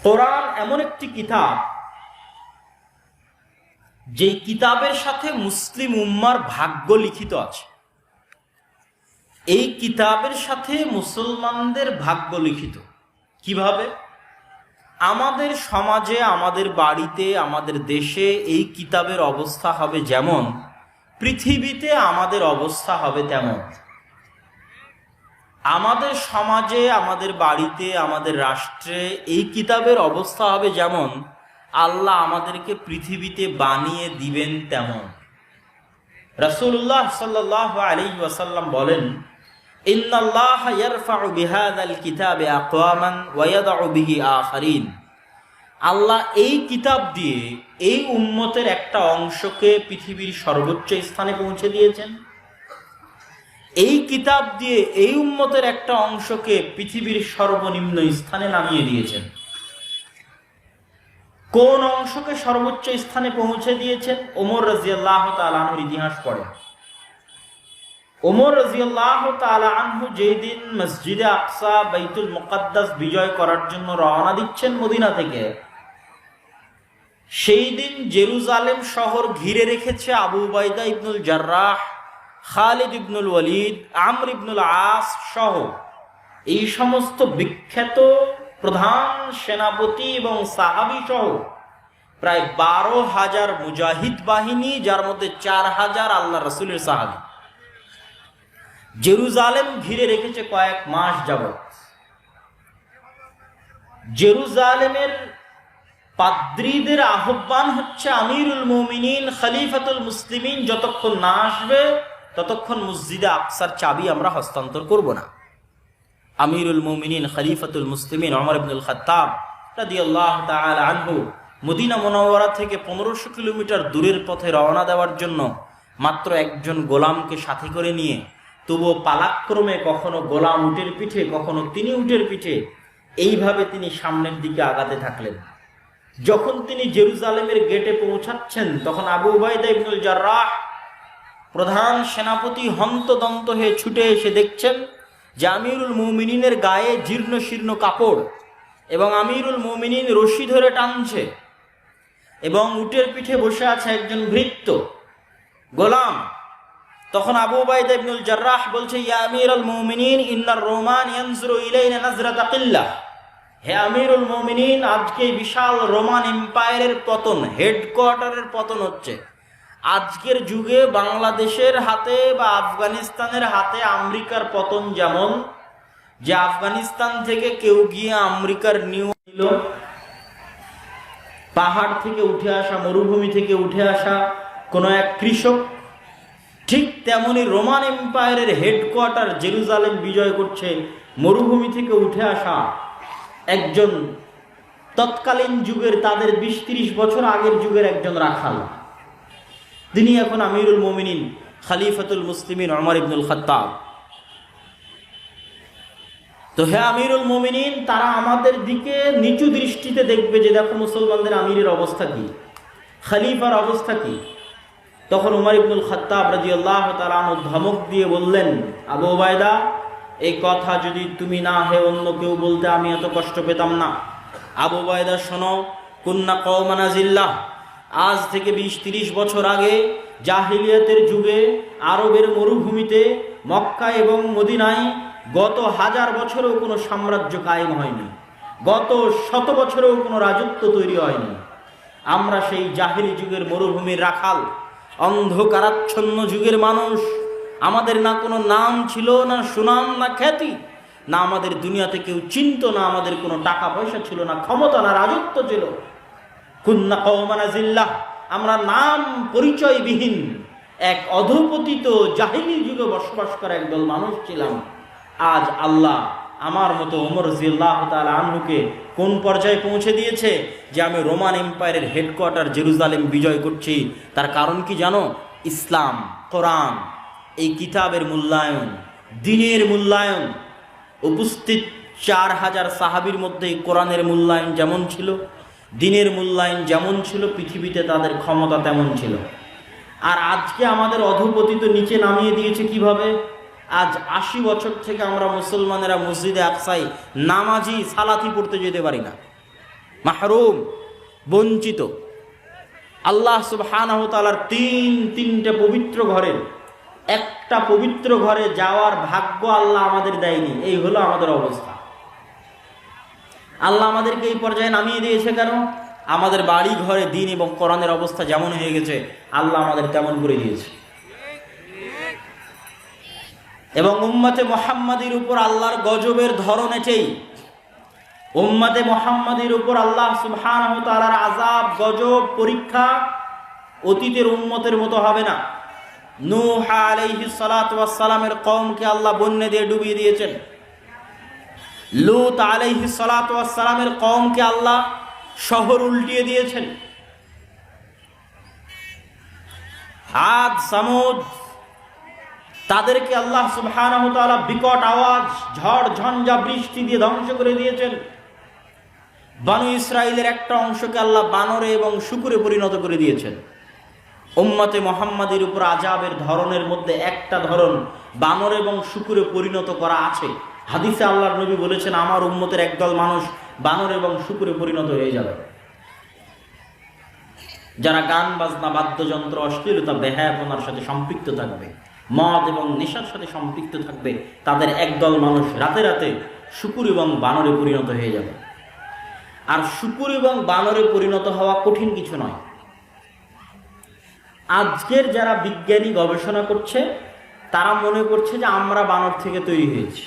কোরআন এমন একটি কিতাব, যেই কিতাবের সাথে মুসলিম উম্মার ভাগ্য লিখিত আছে। এই কিতাবের সাথে মুসলমানদের ভাগ্য লিখিত কিভাবে? আমাদের সমাজে, আমাদের বাড়িতে, আমাদের দেশে এই কিতাবের অবস্থা হবে যেমন, পৃথিবীতে আমাদের অবস্থা হবে তেমন। আমাদের সমাজে, আমাদের বাড়িতে, আমাদের রাষ্ট্রে এই কিতাবের অবস্থা হবে যেমন, আল্লাহ আমাদেরকে পৃথিবীতে বানিয়ে দিবেন তেমন। রাসূলুল্লাহ সাল্লাল্লাহু আলাইহি ওয়াসাল্লাম বলেন, ইন্নাল্লাহা ইয়ারফাউ বিহাযাল কিতাবি আকওয়ামান ওয়া ইয়াদউ বিহি আখারিন। আল্লাহ এই কিতাব দিয়ে এই উম্মতের একটা অংশকে পৃথিবীর সর্বোচ্চ স্থানে পৌঁছে দিয়েছেন, এই কিতাব দিয়ে এই উম্মতের একটা অংশকে পৃথিবীর সর্বনিম্ন স্থানে নামিয়ে দিয়েছেন। কোন অংশকে সর্বোচ্চ স্থানে পৌঁছে দিয়েছেন? ওমর রাদিয়াল্লাহু তাআলা আনহুর ইতিহাস পড়ে। ওমর রাদিয়াল্লাহু তাআলা আনহু যেই দিন মসজিদে আকসা, বাইতুল মুকাদ্দাস বিজয় করার জন্য রওনা দিচ্ছেন মদিনা থেকে, সেই দিন জেরুজালেম শহর ঘিরে রেখেছে আবু উবাইদা ইবনুল জাররাহ, খালিদ ইবনুল ওয়ালিদ, আমর ইবনুল আস সহ এই সমস্ত বিখ্যাত প্রধান সেনাপতি এবং সাহাবী সহ প্রায় 12,000 মুজাহিদ বাহিনী, যার মধ্যে 4,000 আল্লাহ রাসূলের সাহাবী জেরুজালেম ঘিরে রেখেছে কয়েক মাস যাবত। জেরুজালেমের পাদ্রীদের আহ্বান হচ্ছে, আমিরুল মুমিনিন খলিফাতুল মুসলিমিন যতক্ষণ না আসবে ততক্ষণ মসজিদে আকসার চাবি আমরা হস্তান্তর করব না। আমিরুল মুমিনিন খলিফাতুল মুসলিমিন ওমর ইবনুল খাত্তাব রাদিয়াল্লাহু তাআলা আনহু মদিনা মুনাওয়ারা থেকে 1500 কিলোমিটার দূরের পথে রওনা দেওয়ার জন্য মাত্র একজন গোলামকে সাথে করে নিয়ে, তবুও পালাক্রমে কখনো গোলাম উটের পিঠে, কখনো তিনি উটের পিঠে, এইভাবে তিনি সামনের দিকে আগাতে থাকলেন। যখন তিনি জেরুজালেমের গেটে পৌঁছাচ্ছেন, তখন আবু উবাইদা ইবনুল জাররাহ প্রধান সেনাপতি হন্তদন্ত হয়ে ছুটে এসে দেখছেন যে আমিরুল মুমিনিনের গায়ে জীর্ণ শীর্ণ কাপড়, এবং আমিরুল মুমিনিন রশি ধরে টানছে, এবং উটের পিঠে বসে আছে একজন ভৃত্য গোলাম। তখন আবু উবাইদা ইবনুল জাররাহ বলছে, ইয়া আমিরুল মুমিনিন ইন্নার রোমান ইয়ানজুরু ইলাইনা নাজরাতা কিল্লাহ। হে আমিরুল মুমিনিন, আজকে বিশাল রোমান এম্পায়ারের পতন, হেডকোয়ার্টারের পতন হচ্ছে। আজকের যুগে বাংলাদেশের হাতে বা আফগানিস্তানের হাতে আমেরিকার পতন যেমন, যে আফগানিস্তান থেকে কেউ গিয়ে আমেরিকার নিউ নিল, পাহাড় থেকে উঠে আসা, মরুভূমি থেকে উঠে আসা কোনো এক কৃষক, ঠিক তেমনি রোমান এম্পায়ারের হেডকোয়ার্টার জেরুজালেম বিজয় করছে মরুভূমি থেকে উঠে আসা একজন তৎকালীন যুগের, তাদের 20-30 বছর আগের যুগের একজন রাখাল। তিনি এখন আমিরুল মুমিনিন খলিফাতুল মুসলিমিন ওমর ইবনুল খাত্তাব। তো হে আমিরুল মুমিনিন, তারা আমাদের দিকে নিচু দৃষ্টিতে দেখবে যে দেখো মুসলমানদের আমিরের অবস্থা কি, খলিফার অবস্থা কি। তখন ওমর ইবনুল খাত্তাব রাদিয়াল্লাহু তাআলা আনহু ধমক দিয়ে বললেন, আবু উবাইদা, এই কথা যদি তুমি না হে অন্য কেউ বলতে আমি এত কষ্ট পেতাম না। আবু উবাইদা শোনো, কুন্না কওমান আযিল্লাহ, আজ থেকে 20-30 বছর আগে জাহিলিয়াতের যুগে আরবের মরুভূমিতে মক্কা এবং মদিনায় গত 1000 বছরেও কোনো সাম্রাজ্য কায়েম হয়নি, গত 100 বছরেও কোনো রাজত্ব তৈরি হয়নি। আমরা সেই জাহিলি যুগের মরুভূমির রাখাল, অন্ধকারাচ্ছন্ন যুগের মানুষ। আমাদের না কোনো নাম ছিল, না সুনাম, না খ্যাতি, না আমাদের দুনিয়াতে কেউ চিনত, না আমাদের কোনো টাকা পয়সা ছিল, না ক্ষমতা, না রাজত্ব ছিল। কুন্না কওমান আযিল্লাহ, আমরা নাম পরিচয়বিহীন এক অধঃপতিত জাহিলি যুগে বসবাস করা একদল মানুষ ছিলাম। আজ আল্লাহ আমার মতো ওমর রাদিয়াল্লাহু তাআলা আনহুকে কোন পর্যায়ে পৌঁছে দিয়েছে যে আমি রোমান এম্পায়ারের হেডকোয়ার্টার জেরুজালেম বিজয় করছি। তার কারণ কি জানো? ইসলাম, কোরআন, এই কিতাবের মূল্যায়ন, দ্বীনের মূল্যায়ন। উপস্থিত 4000 সাহাবীর মধ্যে কোরআনের মূল্যায়ন যেমন ছিল, দ্বীনের মূল্যায়ন যেমন ছিল, পৃথিবীতে তাদের ক্ষমতা তেমন ছিল। আর আজকে আমাদের অধঃপতিত নিচে নামিয়ে দিয়েছে কিভাবে? আজ 80 বছর থেকে আমরা মুসলমানেরা মসজিদে আকসায় নামাজি সালাতি পড়তে যেতে পারি না। মাহরুম, বঞ্চিত। আল্লাহ সুবহানাহু ওয়া তাআলার তিনটে পবিত্র ঘরের একটা পবিত্র ঘরে যাওয়ার ভাগ্য আল্লাহ আমাদের দেয়নি। এই হলো আমাদের অবস্থা। আল্লাহ আমাদেরকে এই পর্যায়ে নামিয়ে দিয়েছে কেন? আমাদের বাড়ি ঘরে দ্বীন এবং কোরআনের অবস্থা যেমন হয়ে গেছে, আল্লাহ আমাদের তেমন করে দিয়েছে। এবং উম্মতে মুহাম্মাদীর উপর আল্লাহর গজবের ধরন এটাই। উম্মতে মুহাম্মাদীর উপর আল্লাহ সুবহানাহু ওয়া তাআলার আযাব, গজব, পরীক্ষা অতীতের উম্মতের মতো হবে না। নূহ আলাইহিস সালাতু ওয়াস সালামের কওমকে আল্লাহ বন্যা দিয়ে ডুবিয়ে দিয়েছেন। লূত আলাইহিস সালাতু ওয়াস সালামের কওমকে আল্লাহ শহর উল্টিয়ে দিয়েছেন। আদ, সামুদ, তাদেরকে আল্লাহ সুবহানাহু ওয়া তাআলা বিকট আওয়াজ, ঝড় ঝঞ্ঝা, বৃষ্টি দিয়ে ধ্বংস করে দিয়েছেন। বনু ইসরাইলের একটা অংশকে আল্লাহ বানরে এবং শূকরে পরিণত করে দিয়েছেন। উম্মতে মুহাম্মাদীর উপর আযাবের ধরনের মধ্যে একটা ধরন বানর এবং শূকরে পরিণত করা আছে। হাদিসে আল্লাহর নবী বলেছেন, আমার উম্মতের একদল মানুষ বানর এবং শূকরে পরিণত হয়ে যাবে। যারা গান বাজনা, বাদ্যযন্ত্র, অশ্লীলতা, বেহায়াপনার সাথে সম্পৃক্ত থাকবে, মদ এবং নেশার সাথে সম্পৃক্ত থাকবে, তাদের একদল মানুষ রাতে রাতে শূকর এবং বানরে পরিণত হয়ে যাবে। আর শূকর এবং বানরে পরিণত হওয়া কঠিন কিছু নয়। আজকের যারা বিজ্ঞানী গবেষণা করছে, তারা মনে করছে যে আমরা বানর থেকে তৈরি হয়েছি।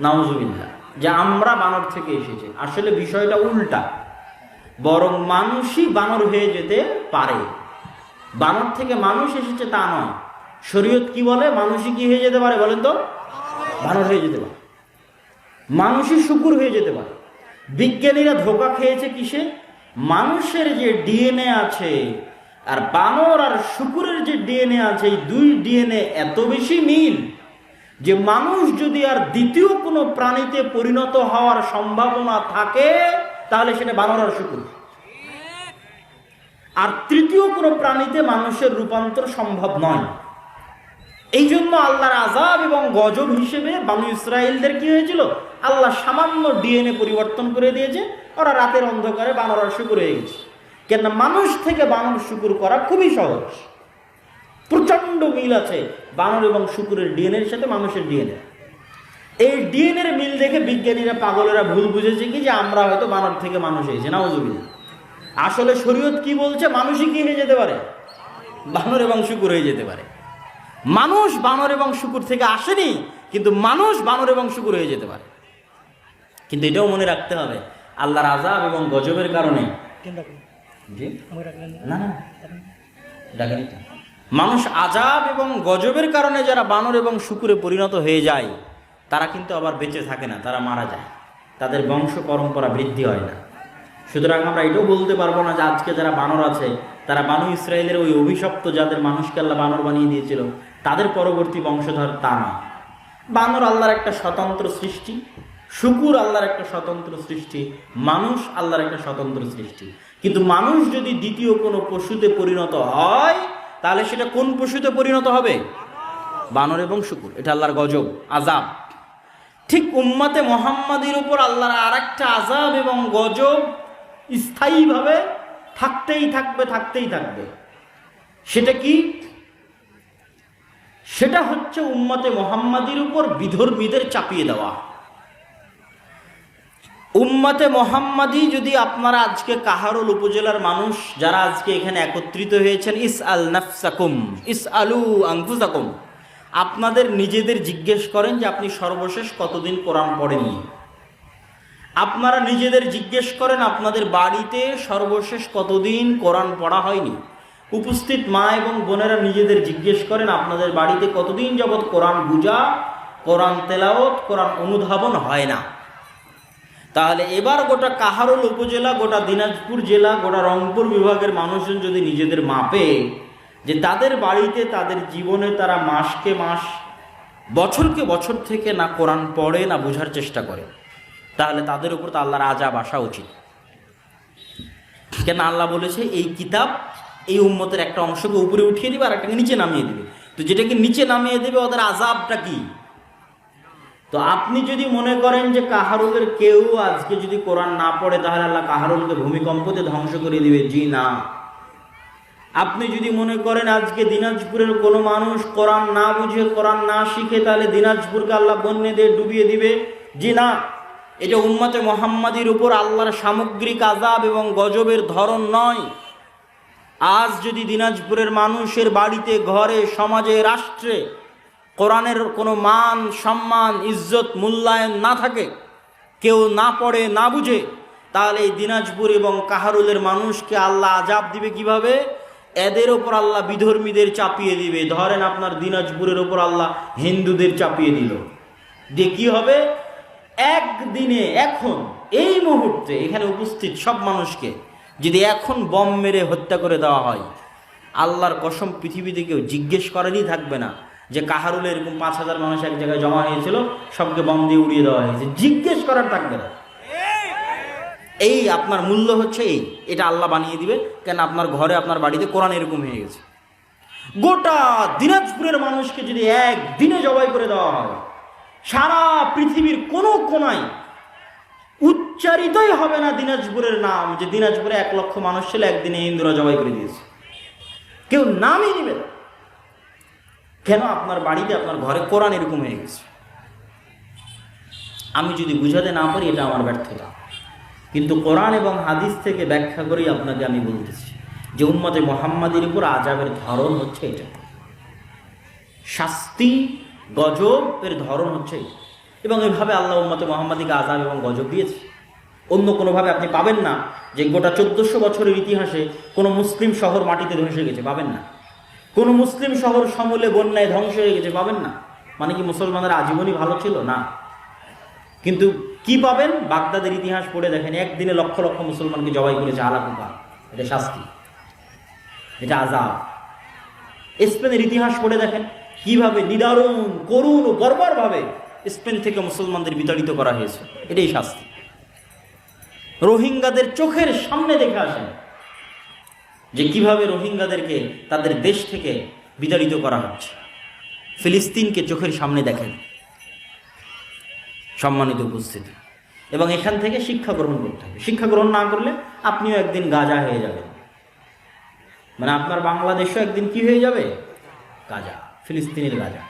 নাউজুবিল্লাহ, যে আমরা বানর থেকে এসেছি। আসলে বিষয়টা উল্টা, বরং মানুষই বানর হয়ে যেতে পারে। বানর থেকে মানুষ এসেছে তা নয়। শরীয়ত কি বলে? মানুষই কি হয়ে যেতে পারে বলেন তো? বানর হয়ে যেতে পারে, মানুষই শূকর হয়ে যেতে পারে। বিজ্ঞানীরা ধোঁকা খেয়েছে কিসে? মানুষের যে ডিএনএ আছে আর বানর আর শূকরের যে ডিএনএ আছে, এই দুই ডিএনএ এত বেশি মিল যে মানুষ যদি আর দ্বিতীয় কোনো প্রাণীতে পরিণত হওয়ার সম্ভাবনা থাকে, তাহলে সেটা বানর আর শূকর। আর তৃতীয় কোনো প্রাণীতে মানুষের রূপান্তর সম্ভব নয়। এই জন্য আল্লাহর আযাব এবং গজব হিসেবে বনু ইসরাইলদের কি হয়েছিল? আল্লাহ সামান্য ডিএনএ পরিবর্তন করে দিয়েছে, ওরা রাতের অন্ধকারে বানর আর শূকর হয়ে গেছে। কেন? মানুষ থেকে বানর শূকর করা খুবই সহজ। প্রচন্ড মিল আছে বানর এবং শূকরের ডিএনএর সাথে মানুষের ডিএনএ। এই ডিএনএর মিল দেখে বিজ্ঞানীরা, পাগলেরা ভুল বুঝেছে কি যে আমরা হয়তো বানর থেকে মানুষ হয়েছে। নাউজুবিল্লাহ। আসলে শরীয়ত কি বলছে? মানুষই কি হয়ে যেতে পারে? বানর এবং শূকর হয়ে যেতে পারে। মানুষ বানর এবং শূকর থেকে আসেনি, কিন্তু মানুষ বানর এবং শূকর হয়ে যেতে পারে। কিন্তু এটাও মনে রাখতে হবে, আল্লাহর আযাব এবং গজবের কারণে মানুষ আযাব এবং গজবের কারণে যারা বানর এবং শূকরে পরিণত হয়ে যায়, তারা কিন্তু আবার বেঁচে থাকে না, তারা মারা যায়, তাদের বংশ পরম্পরা বৃদ্ধি হয় না। সুতরাং আমরা এটাও বলতে পারবো না যে আজকে যারা বানর আছে তারা বনু ইসরাইলের ওই অভিশপ্ত যাদের মানুষকে আল্লাহ বানর বানিয়ে দিয়েছিল তাদের পরবর্তী বংশধর, তা না। বানর আল্লাহর একটা স্বতন্ত্র সৃষ্টি, শূকর আল্লাহর একটা স্বতন্ত্র সৃষ্টি, মানুষ আল্লাহর একটা স্বতন্ত্র সৃষ্টি। কিন্তু মানুষ যদি দ্বিতীয় কোনো পশুতে পরিণত হয়, তাহলে সেটা কোন পশুতে পরিণত হবে? বানর এবং শূকর। এটা আল্লাহর গজব, আযাব। ঠিক উম্মতে মুহাম্মাদীর উপর আল্লাহর আর একটা আযাব এবং গজব স্থায়ীভাবে থাকতেই থাকবে। সেটা কি? সেটা হচ্ছে উম্মতে মুহাম্মাদীর উপর বিধর্মীদের চাপিয়ে দেওয়া। উম্মতে মুহাম্মাদী যদি আপনারা আজকে কাহারোল উপজেলার মানুষ যারা আজকে এখানে একত্রিত হয়েছেন, ইসআল নাফসাকুম ইসআলু আনফুসাকুম, আপনাদের নিজেদের জিজ্ঞেস করেন যে আপনি সর্বশেষ কতদিন কোরআন পড়েননি। আপনারা নিজেদের জিজ্ঞেস করেন আপনাদের বাড়িতে সর্বশেষ কতদিন কোরআন পড়া হয়নি। উপস্থিত মা এবং বোনেরা নিজেদের জিজ্ঞেস করেন আপনাদের বাড়িতে কতদিন যাবৎ কোরআন বুঝা, কোরআন তেলাওয়াত, কোরআন অনুধাবন হয় না। তাহলে এবার গোটা কাহারোল উপজেলা, গোটা দিনাজপুর জেলা, গোটা রংপুর বিভাগের মানুষজন যদি নিজেদের মাপে যে তাদের বাড়িতে তাদের জীবনে তারা মাসকে মাস, বছরকে বছর থেকে না কোরআন পড়ে না বোঝার চেষ্টা করে, তাহলে তাদের উপর তো আল্লাহর আযাব আসা উচিত। কেন? আল্লাহ বলেছে এই কিতাব এই উম্মতের একটা অংশকে উপরে উঠিয়ে দিবে আর একটাকে নিচে নামিয়ে দিবে। তো যেটাকে নিচে নামিয়ে দেবে ওদের আযাবটা কি? তো তো আপনি যদি মনে করেন যে কাহারুলের কেউ আজকে যদি কোরআন না পড়ে তাহলে আল্লাহ কাহারুলকে ভূমিকম্পতে ধ্বংস করে দিবে, জি না। আপনি যদি মনে করেন আজকে দিনাজপুরের কোনো মানুষ কোরআন না বুঝে, কোরআন না শিখে, তাহলে দিনাজপুরকে আল্লাহ বন্যে দিয়ে ডুবিয়ে দিবে, জি না। এটা উম্মতে মুহাম্মাদির উপর আল্লাহর সামগ্রিক আযাব এবং গজবের ধরন নয়। আজ যদি দিনাজপুরের মানুষের বাড়িতে, ঘরে, সমাজে, রাষ্ট্রে কোরআনের কোনো মান, সম্মান, ইজ্জত, মূল্যায়ন না থাকে, কেউ না পড়ে, না বুঝে, তাহলে এই দিনাজপুর এবং কাহারুলের মানুষকে আল্লাহ আযাব দিবে কিভাবে? এদের ওপর আল্লাহ বিধর্মীদের চাপিয়ে দিবে। ধরেন আপনার দিনাজপুরের ওপর আল্লাহ হিন্দুদের চাপিয়ে দিল, দিয়ে কি হবে? একদিনে, এখন এই মুহূর্তে এখানে উপস্থিত সব মানুষকে যদি এখন বম মেরে হত্যা করে দেওয়া হয়, আল্লাহর কসম পৃথিবীতে কেউ জিজ্ঞেস করেনই থাকবে না যে কাহারুলে এরকম 5,000 মানুষ এক জায়গায় জমা হয়েছিল, সবকে বম দিয়ে উড়িয়ে দেওয়া হয়েছে, জিজ্ঞেস করার থাকবে না। এই আপনার মূল্য হচ্ছে এই, এটা আল্লাহ বানিয়ে দিবে। কেন? আপনার ঘরে, আপনার বাড়িতে কোরআন এরকম হয়ে গেছে। গোটা দিনাজপুরের মানুষকে যদি একদিনে জবাই করে দেওয়া হয়, সারা পৃথিবীর কোনো কোনায় উচ্চারিতই হবে না দিনাজপুরের নাম, যে দিনাজপুরে 1 লক্ষ মানুষ ছিল, একদিনে হিন্দুরা জবাই করে দিয়েছে, কেউ নামই নেবে না। কেন? আপনার বাড়িতে, আপনার ঘরে কোরআন এরকম হয়ে গেছে। আমি যদি বুঝাতে না পারি, এটা আমার ব্যর্থতা। কিন্তু কোরআন এবং হাদিস থেকে ব্যাখ্যা করেই আপনাকে আমি বলতেছি যে উম্মতে মুহাম্মাদির উপর আযাবের ধরন হচ্ছে এটা, শাস্তি, গজবের ধরন হচ্ছে এটা। এবং এইভাবে আল্লাহ উম্মতে মুহাম্মাদিকে আযাব এবং গজব দিয়েছে। অন্য কোনোভাবে আপনি পাবেন না যে গোটা 1400 বছরের ইতিহাসে কোনো মুসলিম শহর মাটিতে ধসে গেছে, পাবেন না। কোনো মুসলিম শহর সমূলে বন্যায় ধ্বংস হয়ে গেছে, পাবেন না। মানে কি মুসলমানরা আজীবনই ভালো ছিল? না। কিন্তু কি পাবেন? বাগদাদের ইতিহাস পড়ে দেখেন, একদিনে লক্ষ লক্ষ মুসলমানকে জবাই করেছে আলাকুকা। এটা শাস্তি, এটা আযাব। স্পেনের ইতিহাস পড়ে দেখেন কিভাবে নিদারুণ, করুণ ও বর্বরভাবে স্পেন থেকে মুসলমানদের বিতাড়িত করা হয়েছে, এটাই শাস্তি। রোহিঙ্গাদের চোখের সামনে দেখে আসেন যে কিভাবে রোহিঙ্গাদেরকে তাদের দেশ থেকে বিতাড়িত করা হচ্ছে। ফিলিস্তিনকে চোখের সামনে দেখেন, সম্মানিত উপস্থিতি। এবং এখান থেকে শিক্ষা গ্রহণ করতে হবে। শিক্ষা গ্রহণ না করলে আপনিও একদিন গাজা হয়ে যাবেন। মানে আপনার বাংলাদেশও একদিন কি হয়ে যাবে? গাজা, ফিলিস্তিনের গাজা।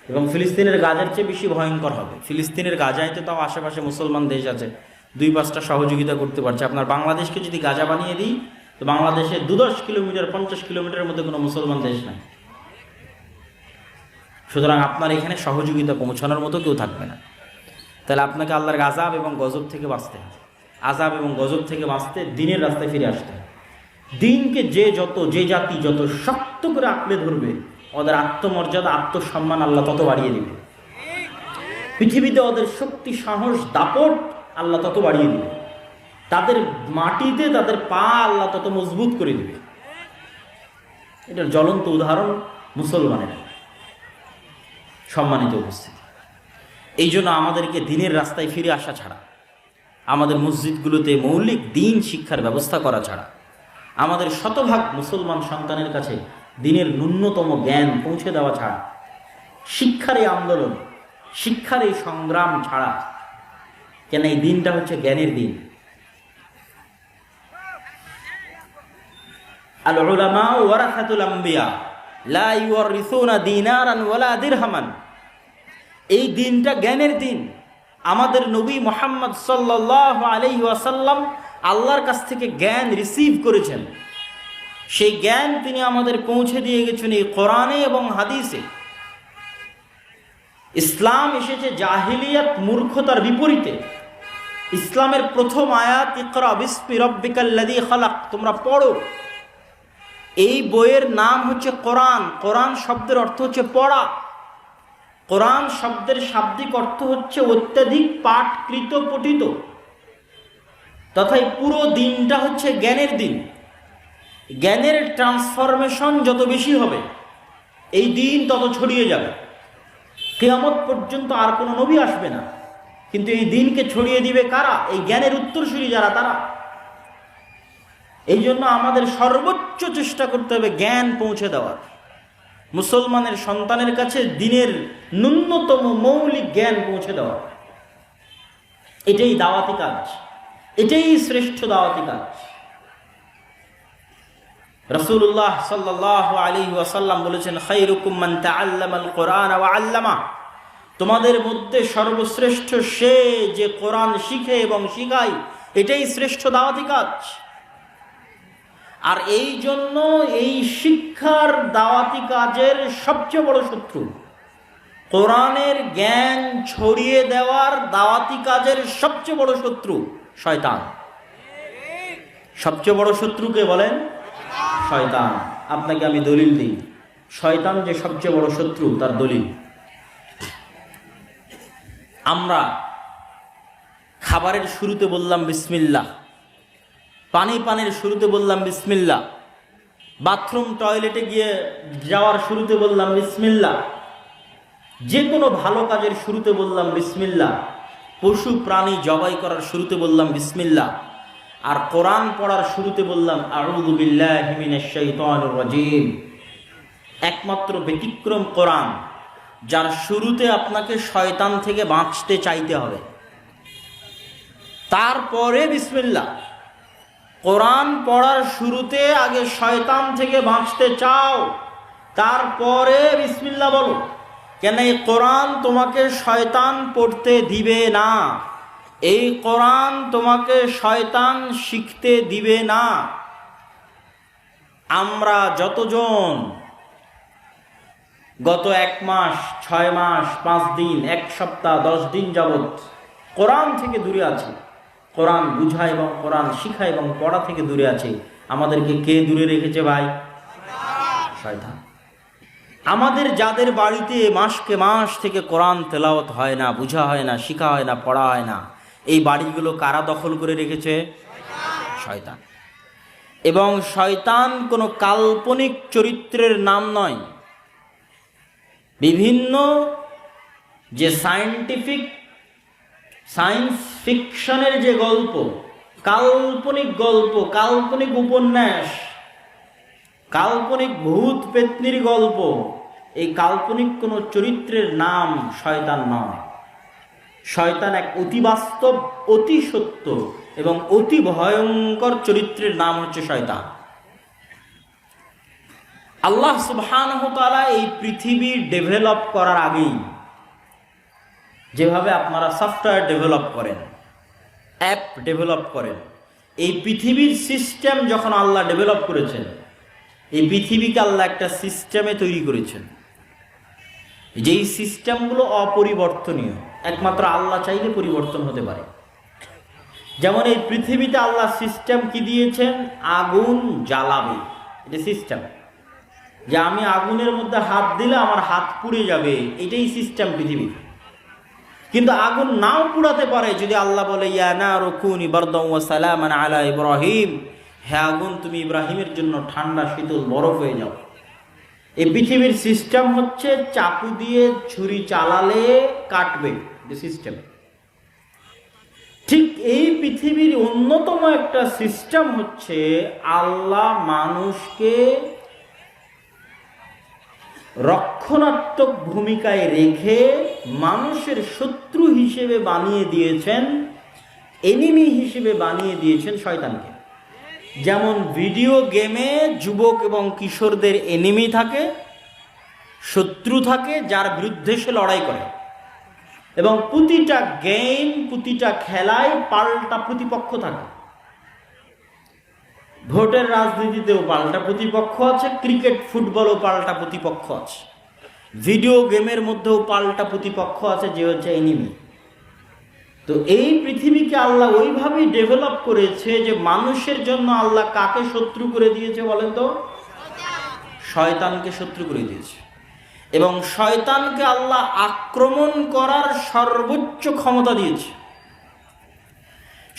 এবং ফিলিস্তিনের গাজার চেয়ে বেশি ভয়ঙ্কর হবে। ফিলিস্তিনের গাজায় তো তাও আশেপাশে মুসলমান দেশ আছে, 2-5টা সহযোগিতা করতে পারছে। আপনার বাংলাদেশকে যদি গাজা বানিয়ে দিই, তো বাংলাদেশে 2-10 কিলোমিটার, 50 কিলোমিটারের মধ্যে কোনো মুসলমান দেশ নাই। সুতরাং আপনার এখানে সহযোগিতা পৌঁছানোর মতো কেউ থাকবে না। তাহলে আপনাকে আল্লাহর আযাব এবং গজব থেকে বাঁচতে হবে। আযাব এবং গজব থেকে বাঁচতে দিনের রাস্তায় ফিরে আসতে হবে। দিনকে যে জাতি যত শক্ত করে আঁকড়ে ধরবে, ওদের আত্মমর্যাদা, আত্মসম্মান আল্লাহ তত বাড়িয়ে দিবে। পৃথিবীতে ওদের শক্তি, সাহস, দাপট আল্লাহ তত বাড়িয়ে দিবে। তাদের মাটিতে তাদের পা আল্লাহ তত মজবুত করে দিবে। এটার জ্বলন্ত উদাহরণ মুসলমানেরা। সম্মানিত উপস্থিতি, এই জন্য আমাদেরকে দিনের রাস্তায় ফিরে আসা ছাড়া, আমাদের মসজিদগুলোতে মৌলিক দিন শিক্ষার ব্যবস্থা করা ছাড়া, আমাদের শতভাগ মুসলমান সন্তানের কাছে দিনের ন্যূনতম জ্ঞান পৌঁছে দেওয়া ছাড়া, শিক্ষার এই আন্দোলন, শিক্ষার এই সংগ্রাম ছাড়া, কেন এই দিনটা হচ্ছে জ্ঞানের দিন। আল উলামা ওয়ারাসাতুল আম্বিয়া লা ইউরিসুনা দিনারান ওয়ালা দিরহামান। এই দিনটা জ্ঞানের দিন। আমাদের নবী মুহাম্মদ সাল্লাল্লাহু আলাইহি ওয়াসাল্লাম আল্লাহর কাছ থেকে জ্ঞান রিসিভ করেছেন। সেই জ্ঞান তিনি আমাদের পৌঁছে দিয়ে গেছেন এই কোরআনে এবং হাদিসে। ইসলাম এসেছে জাহিলিয়াত, মূর্খতার বিপরীতে। ইসলামের প্রথম আয়াত ইকরা বিসমি রাব্বিকাল্লাযী খালাক, তোমরা পড়ো। এই বইয়ের নাম হচ্ছে কোরআন। কোরআন শব্দের অর্থ হচ্ছে পড়া। কোরআন শব্দের শাব্দিক অর্থ হচ্ছে অত্যাধিক পাঠকৃত, পঠিত। তথা পুরো দিনটা হচ্ছে জ্ঞানের দিন। জ্ঞানের ট্রান্সফরমেশন যত বেশি হবে, এই দিন তত ছড়িয়ে যাবে। কিয়ামত পর্যন্ত আর কোনো নবী আসবে না, কিন্তু এই দিনকে ছড়িয়ে দিবে কারা? এই জ্ঞানের উত্তরসূরি যারা, তারা। এই জন্য আমাদের সর্বোচ্চ চেষ্টা করতে হবে জ্ঞান পৌঁছে দেওয়ার। মুসলমানের সন্তানের কাছে দ্বীনের ন্যূনতম মৌলিক জ্ঞান পৌঁছে দেওয়া। এটাই দাওয়াতি কাজ, এটাই শ্রেষ্ঠ দাওয়াতি কাজ। রাসূলুল্লাহ সাল্লাল্লাহু আলাইহি ওয়াসাল্লাম বলেছেন, খায়রুকুম মান তাআল্লামাল কুরআন ওয়া আল্লামা, তোমাদের মধ্যে সর্বশ্রেষ্ঠ সে যে কোরআন শিখে এবং শিখায়। এটাই শ্রেষ্ঠ দাওয়াতি কাজ। আর এই জন্য এই শিক্ষার দাওয়াতি কাজের সবচেয়ে বড় শত্রু, কোরআনের জ্ঞান ছড়িয়ে দেওয়ার দাওয়াতি কাজের সবচেয়ে বড় শত্রু শয়তান। সবচেয়ে বড় শত্রুকে বলেন শয়তান। আপনাকে আমি দলিল দিই, শয়তান যে সবচেয়ে বড় শত্রু তার দলিল। আমরা খাবারের শুরুতে বললাম বিসমিল্লাহ, পানির শুরুতে বললাম বিসমিল্লাহ, বাথরুম টয়লেটে গিয়ে যাওয়ার শুরুতে বললাম বিসমিল্লাহ, যে কোনো ভালো কাজের শুরুতে বললাম বিসমিল্লাহ, পশু প্রাণী জবাই করার শুরুতে বললাম বিসমিল্লাহ, আর কোরআন পড়ার শুরুতে বললাম আউযু বিল্লাহি মিনাশ শাইতানির রাজিম। একমাত্র ব্যতিক্রম কোরআন, যার শুরুতে আপনাকে শয়তান থেকে বাঁচতে চাইতে হবে, তারপরে বিসমিল্লাহ। কোরআন পড়ার শুরুতে আগে শয়তান থেকে বাঁচতে চাও, তারপরে বিসমিল্লাহ বলো। কেন? এই কোরআন তোমাকে শয়তান পড়তে দিবে না, এই কোরআন তোমাকে শয়তান শিখতে দিবে না। আমরা যতজন গত 1 মাস, 6 মাস, 5 দিন, 1 সপ্তাহ, 10 দিন যাবৎ কোরআন থেকে দূরে আছি, কোরআন বুঝা এবং কোরআন শিখা এবং পড়া থেকে দূরে আছে, আমাদেরকে কে দূরে রেখেছে ভাই? শয়তান। আমাদের যাদের বাড়িতে মাসকে মাস থেকে কোরআন তেলাওয়াত হয় না, বুঝা হয় না, শিখা হয় না, পড়া হয় না, এই বাড়িগুলো কারা দখল করে রেখেছে? শয়তান। এবং শয়তান কোনো কাল্পনিক চরিত্রের নাম নয়। বিভিন্ন যে সায়েন্স ফিকশনের যে গল্প, কাল্পনিক গল্প, কাল্পনিক উপন্যাস, কাল্পনিক ভূত পেত্নীর গল্প, এই কাল্পনিক কোনো চরিত্রের নাম শয়তান নয়। শয়তান এক অতি বাস্তব, অতি সত্য এবং অতি ভয়ঙ্কর চরিত্রের নাম হচ্ছে শয়তান। আল্লাহ সুবহানাহু ওয়া তাআলা এই পৃথিবী ডেভেলপ করার আগেই, যেভাবে আপনারা সফটওয়্যার ডেভেলপ করেন, অ্যাপ ডেভেলপ করেন, এই পৃথিবীর সিস্টেম যখন আল্লাহ ডেভেলপ করেছেন, এই পৃথিবীকে আল্লাহ একটা সিস্টেমে তৈরি করেছেন, যেই সিস্টেমগুলো অপরিবর্তনীয়, একমাত্র আল্লাহ চাইলে পরিবর্তন হতে পারে। যেমন এই পৃথিবীতে আল্লাহ সিস্টেম কি দিয়েছেন? আগুন জ্বালাবে, এটা সিস্টেম। যে আমি আগুনের মধ্যে হাত দিলে আমার হাত পুড়ে যাবে, এটাই সিস্টেম পৃথিবীর। কিন্তু আগুন নাও পুড়াতে পারে যদি আল্লাহ বলে ইয়া নারু কুনি বারদান ওয়া সালামান আলা ইব্রাহিম, হে আগুন তুমি ইব্রাহিমের জন্য ঠান্ডা শীতল বরফ হয়ে যাও। এই পৃথিবীর সিস্টেম হচ্ছে চাকু দিয়ে ছুরি চালালে কাটবে, যে সিস্টেম। ঠিক এই পৃথিবীর অন্যতম একটা সিস্টেম হচ্ছে আল্লাহ মানুষকে রক্ষণাত্মক ভূমিকায় রেখে মানুষের শত্রু হিসেবে বানিয়ে দিয়েছেন, এনিমি হিসেবে বানিয়ে দিয়েছেন শয়তানকে। যেমন ভিডিও গেমে যুবক এবং কিশোরদের এনিমি থাকে, শত্রু থাকে, যার বিরুদ্ধে সে লড়াই করে। এবং প্রতিটা গেম, প্রতিটা খেলায় পাল্টা প্রতিপক্ষ থাকে। ভোটের রাজনীতিতেও পাল্টা প্রতিপক্ষ আছে, ক্রিকেট ফুটবলও পাল্টা প্রতিপক্ষ আছে, ভিডিও গেমের মধ্যেও পাল্টা প্রতিপক্ষ আছে, যে হচ্ছে এনিমি। তো এই পৃথিবীকে আল্লাহ ওইভাবেই ডেভেলপ করেছে যে মানুষের জন্য আল্লাহ কাকে শত্রু করে দিয়েছে বলেন তো? শয়তানকে শত্রু করে দিয়েছে। এবং শয়তানকে আল্লাহ আক্রমণ করার সর্বোচ্চ ক্ষমতা দিয়েছে।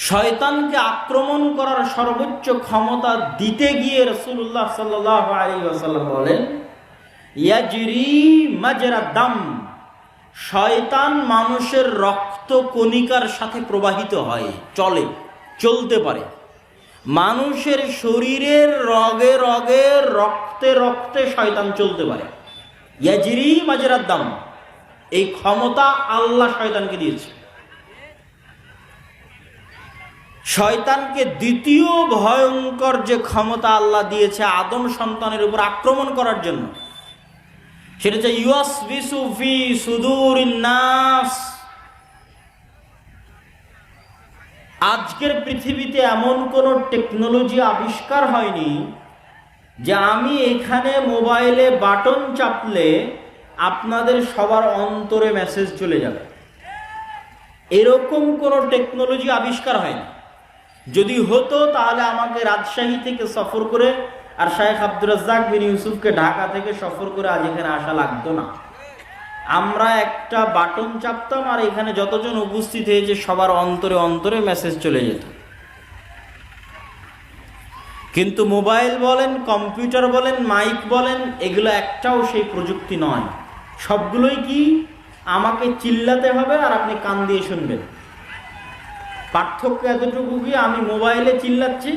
শয়তানকে আক্রমণ করার সর্বোচ্চ ক্ষমতা দিতে গিয়ে রাসূলুল্লাহ সাল্লাল্লাহু আলাইহি ওয়াসাল্লাম বলেন, ইয়াজরি মাজরা দাম, শয়তান মানুষের রক্ত কণিকার সাথে প্রবাহিত হয়, চলতে পারে। মানুষের শরীরের রগে রগে, রক্তে রক্তে শয়তান চলতে পারে। ইয়াজরি মাজরাদ দাম, এই ক্ষমতা আল্লাহ শয়তানকে দিয়েছে। শয়তানকে দ্বিতীয় ভয়ঙ্কর যে ক্ষমতা আল্লাহ দিয়েছে আদম সন্তানের উপর আক্রমণ করার জন্য, সেটা হচ্ছে ইউয়াসবিসু ফি সুদুরিন নাস। আজকের পৃথিবীতে এমন কোনো টেকনোলজি আবিষ্কার হয়নি যে আমি এখানে মোবাইলে বাটন চাপলে আপনাদের সবার অন্তরে মেসেজ চলে যাবে। এরকম কোনো টেকনোলজি আবিষ্কার হয়নি। যদি হতো তাহলে আমাকে রাজশাহী থেকে সফর করে আর শায়েখ আব্দুর রাজ্জাক বিন ইউসুফকে ঢাকা থেকে সফর করে আজ এখানে আসা লাগতো না। আমরা একটা বাটন চাপতাম আর এখানে যতজন উপস্থিত হয়েছে সবার অন্তরে অন্তরে মেসেজ চলে যেত। কিন্তু মোবাইল বলেন, কম্পিউটার বলেন, মাইক বলেন, এগুলো একটাও সেই প্রযুক্তি নয়। সবগুলোই কি আমাকে চিল্লাতে হবে আর আপনি কান দিয়ে শুনবেন। পার্থক্য এতটুকু কি, আমি মোবাইলে চিল্লাচ্ছি,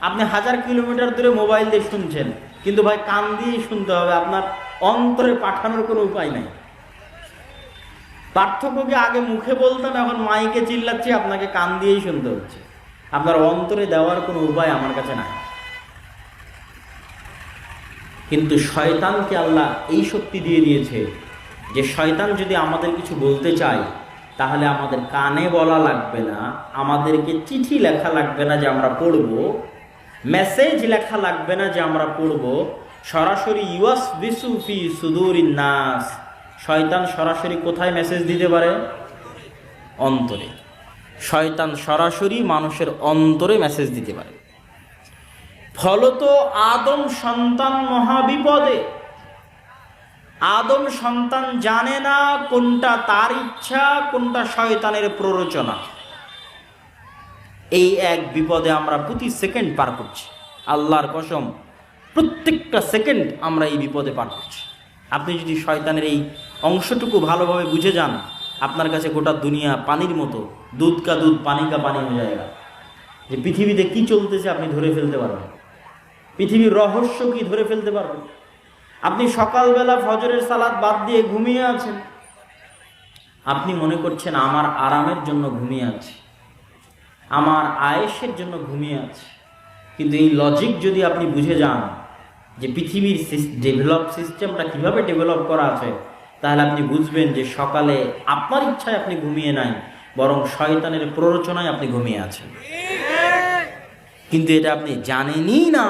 আপনি 1000 কিলোমিটার দূরে মোবাইল দিয়ে শুনছেন, কিন্তু ভাই কান দিয়ে শুনতে হবে, আপনার অন্তরে পাঠানোর কোনো উপায় নাই। পার্থক্য কি, আগে মুখে বলতাম, এখন মাইকে চিল্লাচ্ছি, আপনাকে কান দিয়েই শুনতে হচ্ছে। আপনার অন্তরে দেওয়ার কোনো উপায় আমার কাছে নাই। কিন্তু শয়তানকে আল্লাহ এই শক্তি দিয়ে দিয়েছে যে শয়তান যদি আমাদের কিছু বলতে চায় তাহলে আমাদের কানে বলা লাগবে না, আমাদেরকে চিঠি লেখা লাগবে না যে আমরা পড়ব, মেসেজ লেখা লাগবে না যে আমরা পড়ব, সরাসরি ইউয়াসবিসু ফি সুদুরিন নাস, শয়তান সরাসরি কোথায় মেসেজ দিতে পারে? অন্তরে। শয়তান সরাসরি মানুষের অন্তরে মেসেজ দিতে পারে। ফলত আদম সন্তান মহাবিপদে। আদম সন্তান জানে না কোনটা তার ইচ্ছা, কোনটা শয়তানের প্ররোচনা। এই এক বিপদে আমরা প্রতি সেকেন্ড পার করছি। আল্লাহর কসম, প্রত্যেকটা সেকেন্ড আমরা এই বিপদে পার করছি। আপনি যদি শয়তানের এই অংশটুকু ভালোভাবে বুঝে যান, আপনার কাছে গোটা দুনিয়া পানির মতো, দুধ কা দুধ পানি কা পানি হয়ে যায়গা। যে পৃথিবীতে কি চলতেছে আপনি ধরে ফেলতে পারবেন, পৃথিবীর রহস্য কি ধরে ফেলতে পারবেন। আপনি সকালবেলা ফজরের সালাত বাদ দিয়ে ঘুমিয়ে আছেন, আপনি মনে করছেন আমার আরামের জন্য ঘুমিয়ে আছি, আমার আয়েশের জন্য ঘুমিয়ে আছি। কিন্তু এই লজিক যদি আপনি বুঝে যান যে পৃথিবীর ডেভেলপ সিস্টেমটা কিভাবে ডেভেলপ করা আছে, তাহলে আপনি বুঝবেন যে সকালে আপনার ইচ্ছায় আপনি ঘুমিয়ে নাই, বরং শয়তানের প্ররোচনায় আপনি ঘুমিয়ে আছেন। কিন্তু এটা আপনি জানেনই না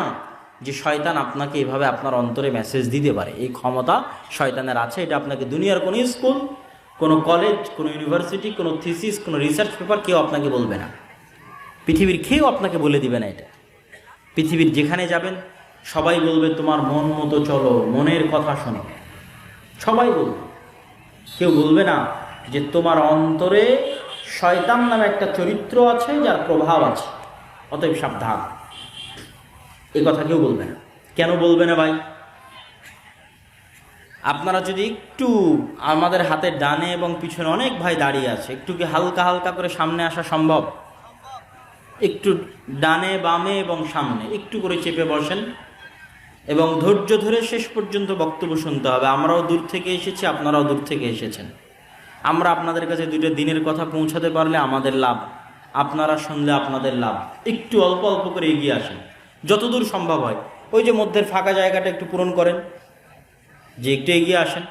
যে শয়তান আপনাকে এভাবে আপনার অন্তরে মেসেজ দিতে পারে। এই ক্ষমতা শয়তানের আছে। এটা আপনাকে দুনিয়ার কোনো স্কুল, কোনো কলেজ, কোনো ইউনিভার্সিটি, কোনো থিসিস, কোনো রিসার্চ পেপার কেউ আপনাকে বলবে না। পৃথিবীর কেউ আপনাকে বলে দিবে না এটা। পৃথিবীর যেখানে যাবেন সবাই বলবে তোমার মন মতো চলো, মনের কথা শোনো, সবাই বলবে। কেউ বলবে না যে তোমার অন্তরে শয়তান নামে একটা চরিত্র আছে যার প্রভাব আছে, অতএব সাবধান। এই কথা কেউ বলবে না। কেন বলবে না ভাই? আপনারা যদি একটু, আমাদের হাতের ডানে এবং পিছনে অনেক ভাই দাঁড়িয়ে আছে, একটু কি হালকা হালকা করে সামনে আসা সম্ভব? একটু ডানে বামে এবং সামনে একটু করে চেপে বসেন এবং ধৈর্য ধরে শেষ পর্যন্ত বক্তব্য শুনতে হবে। আমরাও দূর থেকে এসেছি, আপনারাও দূর থেকে এসেছেন। আমরা আপনাদের কাছে দুটো দিনের কথা পৌঁছাতে পারলে আমাদের লাভ, আপনারা শুনলে আপনাদের লাভ। একটু অল্প অল্প করে এগিয়ে আসেন যতদূর সম্ভব হয়। ওই যে মধ্যের ফাঁকা জায়গাটা একটু পূরণ করেন, যে একটু এগিয়ে আসেন,